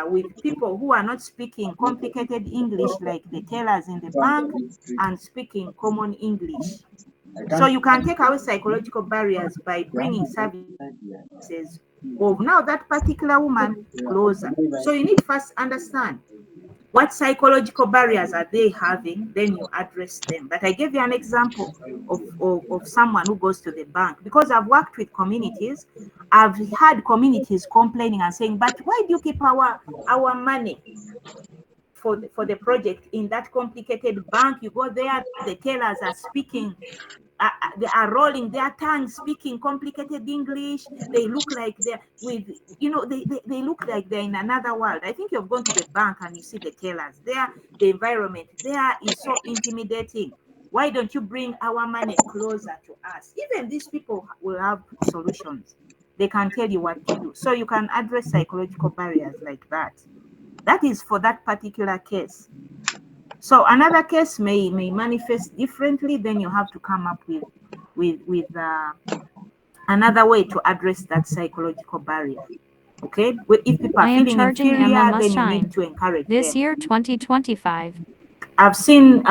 with people who are not speaking complicated English like the tellers in the bank and speaking common English. So you can take away psychological barriers by bringing services of now that particular woman closer. So you need first understand what psychological barriers are they having, then you address them. But I gave you an example of someone who goes to the bank because I've worked with communities. I've had communities complaining and saying, but why do you keep our money for the project in that complicated bank? You go there, the tellers are speaking, they are rolling their tongues, speaking complicated English. They look like they're with, they look like they're in another world. I think you've gone to the bank and you see the tellers there. The environment there is so intimidating. Why don't you bring our money closer to us? Even these people will have solutions. They can tell you what to do. So you can address psychological barriers like that. That is for that particular case. So another case may manifest differently. Then you have to come up with another way to address that psychological barrier. Okay, if people are I am feeling charging Emma inferior, must then you need shine. to encourage This them. year 2025. I've seen,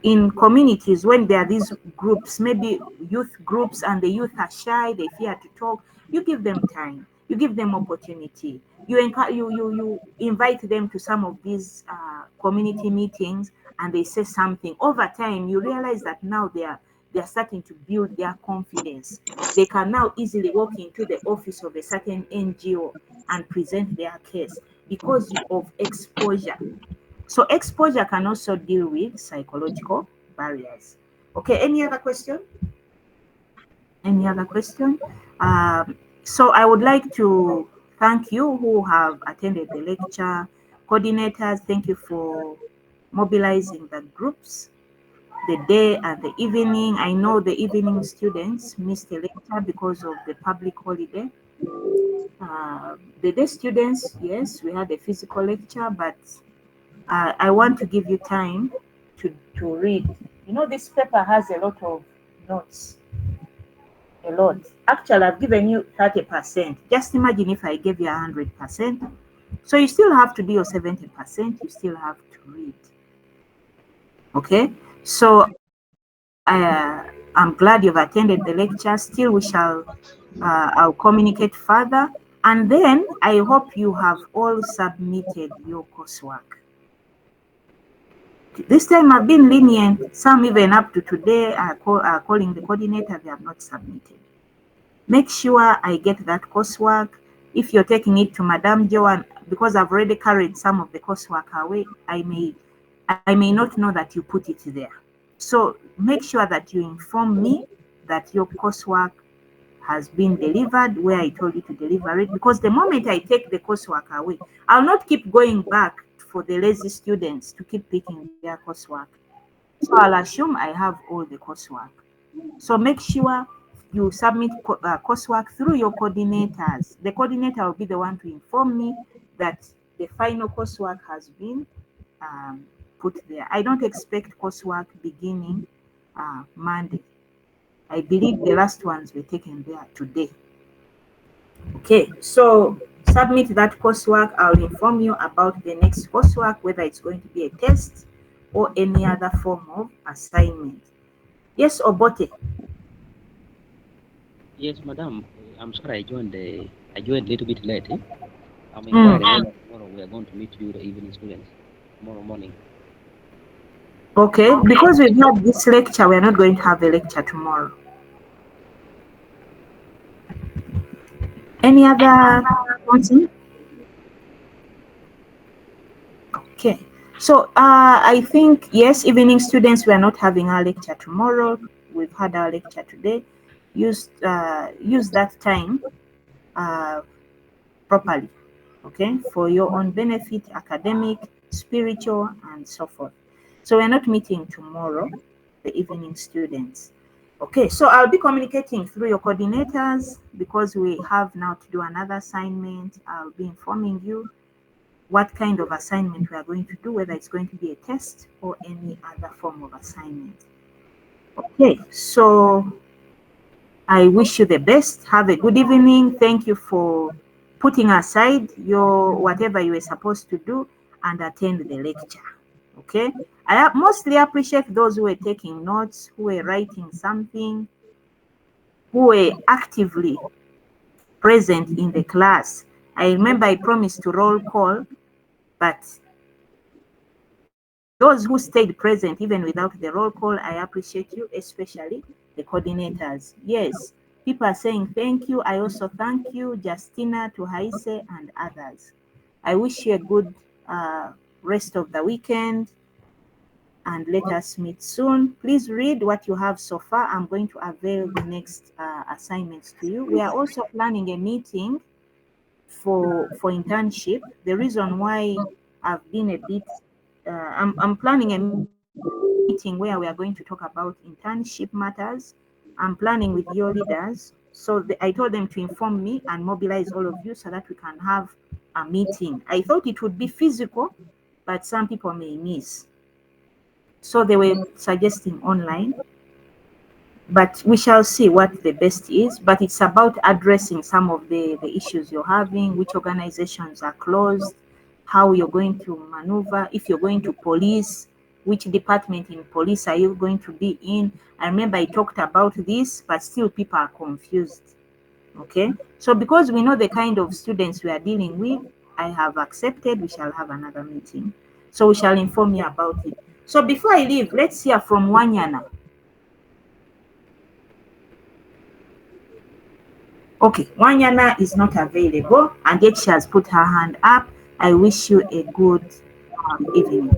in communities when there are these groups, maybe youth groups, and the youth are shy, they fear to talk. You give them time, you give them opportunity. You invite them to some of these community meetings, and they say something. Over time, you realize that now they are starting to build their confidence. They can now easily walk into the office of a certain NGO and present their case because of exposure. So exposure can also deal with psychological barriers. Okay, any other question? Any other question? So I would like to thank you who have attended the lecture. Coordinators, thank you for mobilizing the groups the day and the evening. I know the evening students missed the lecture because of the public holiday. The day students, yes, we had a physical lecture, but I want to give you time to read. This paper has a lot of notes, a lot. Actually, I've given you 30%. Just imagine if I gave you 100%. So you still have to do your 70%. You still have to read. Okay. So I'm glad you've attended the lecture. Still, I'll communicate further. And then I hope you have all submitted your coursework. This time I've been lenient. Some even up to today are calling the coordinator, they have not submitted. Make sure I get that coursework. If you're taking it to Madame Joan, because I've already carried some of the coursework away, I may not know that you put it there. So make sure that you inform me that your coursework has been delivered where I told you to deliver it, because the moment I take the coursework away, I'll not keep going back for the lazy students to keep picking their coursework. So I'll assume I have all the coursework. So make sure you submit coursework through your coordinators. The coordinator will be the one to inform me that the final coursework has been put there. I don't expect coursework beginning Monday. I believe the last ones were taken there today. Okay, so submit that coursework. I'll inform you about the next coursework, whether it's going to be a test or any other form of assignment. Yes, Obote. Yes, madam. I'm sorry I joined a little bit late. I'm inquiring whether tomorrow we are going to meet you, the evening students, tomorrow morning. Okay, because we've had this lecture, we're not going to have a lecture tomorrow. Any other question? Okay, so I think, yes, evening students, we are not having our lecture tomorrow. We've had our lecture today. Use that time properly, okay, for your own benefit, academic, spiritual, and so forth. So we're not meeting tomorrow, the evening students. Okay, so I'll be communicating through your coordinators because we have now to do another assignment. I'll be informing you what kind of assignment we are going to do, whether it's going to be a test or any other form of assignment. Okay, so I wish you the best. Have a good evening. Thank you for putting aside your whatever you were supposed to do and attend the lecture. Okay, I mostly appreciate those who were taking notes, who were writing something, who were actively present in the class. I remember I promised to roll call, but those who stayed present even without the roll call, I appreciate you, especially the coordinators. Yes, people are saying thank you. I also thank you, Justina, Tuhaise, and others. I wish you a good rest of the weekend, and let us meet soon. Please read what you have so far. I'm going to avail the next assignments to you. We are also planning a meeting for internship. The reason why I've been a bit, I'm planning a meeting where we are going to talk about internship matters. I'm planning with your leaders. So I told them to inform me and mobilize all of you so that we can have a meeting. I thought it would be physical, but some people may miss. So they were suggesting online, but we shall see what the best is. But it's about addressing some of the issues you're having, which organizations are closed, how you're going to maneuver, if you're going to police, which department in police are you going to be in. I remember I talked about this, but still people are confused. Okay, so because we know the kind of students we are dealing with, I have accepted we shall have another meeting. So we shall inform you about it. So before I leave, let's hear from Wanyana. Okay, Wanyana is not available, and yet she has put her hand up. I wish you a good evening.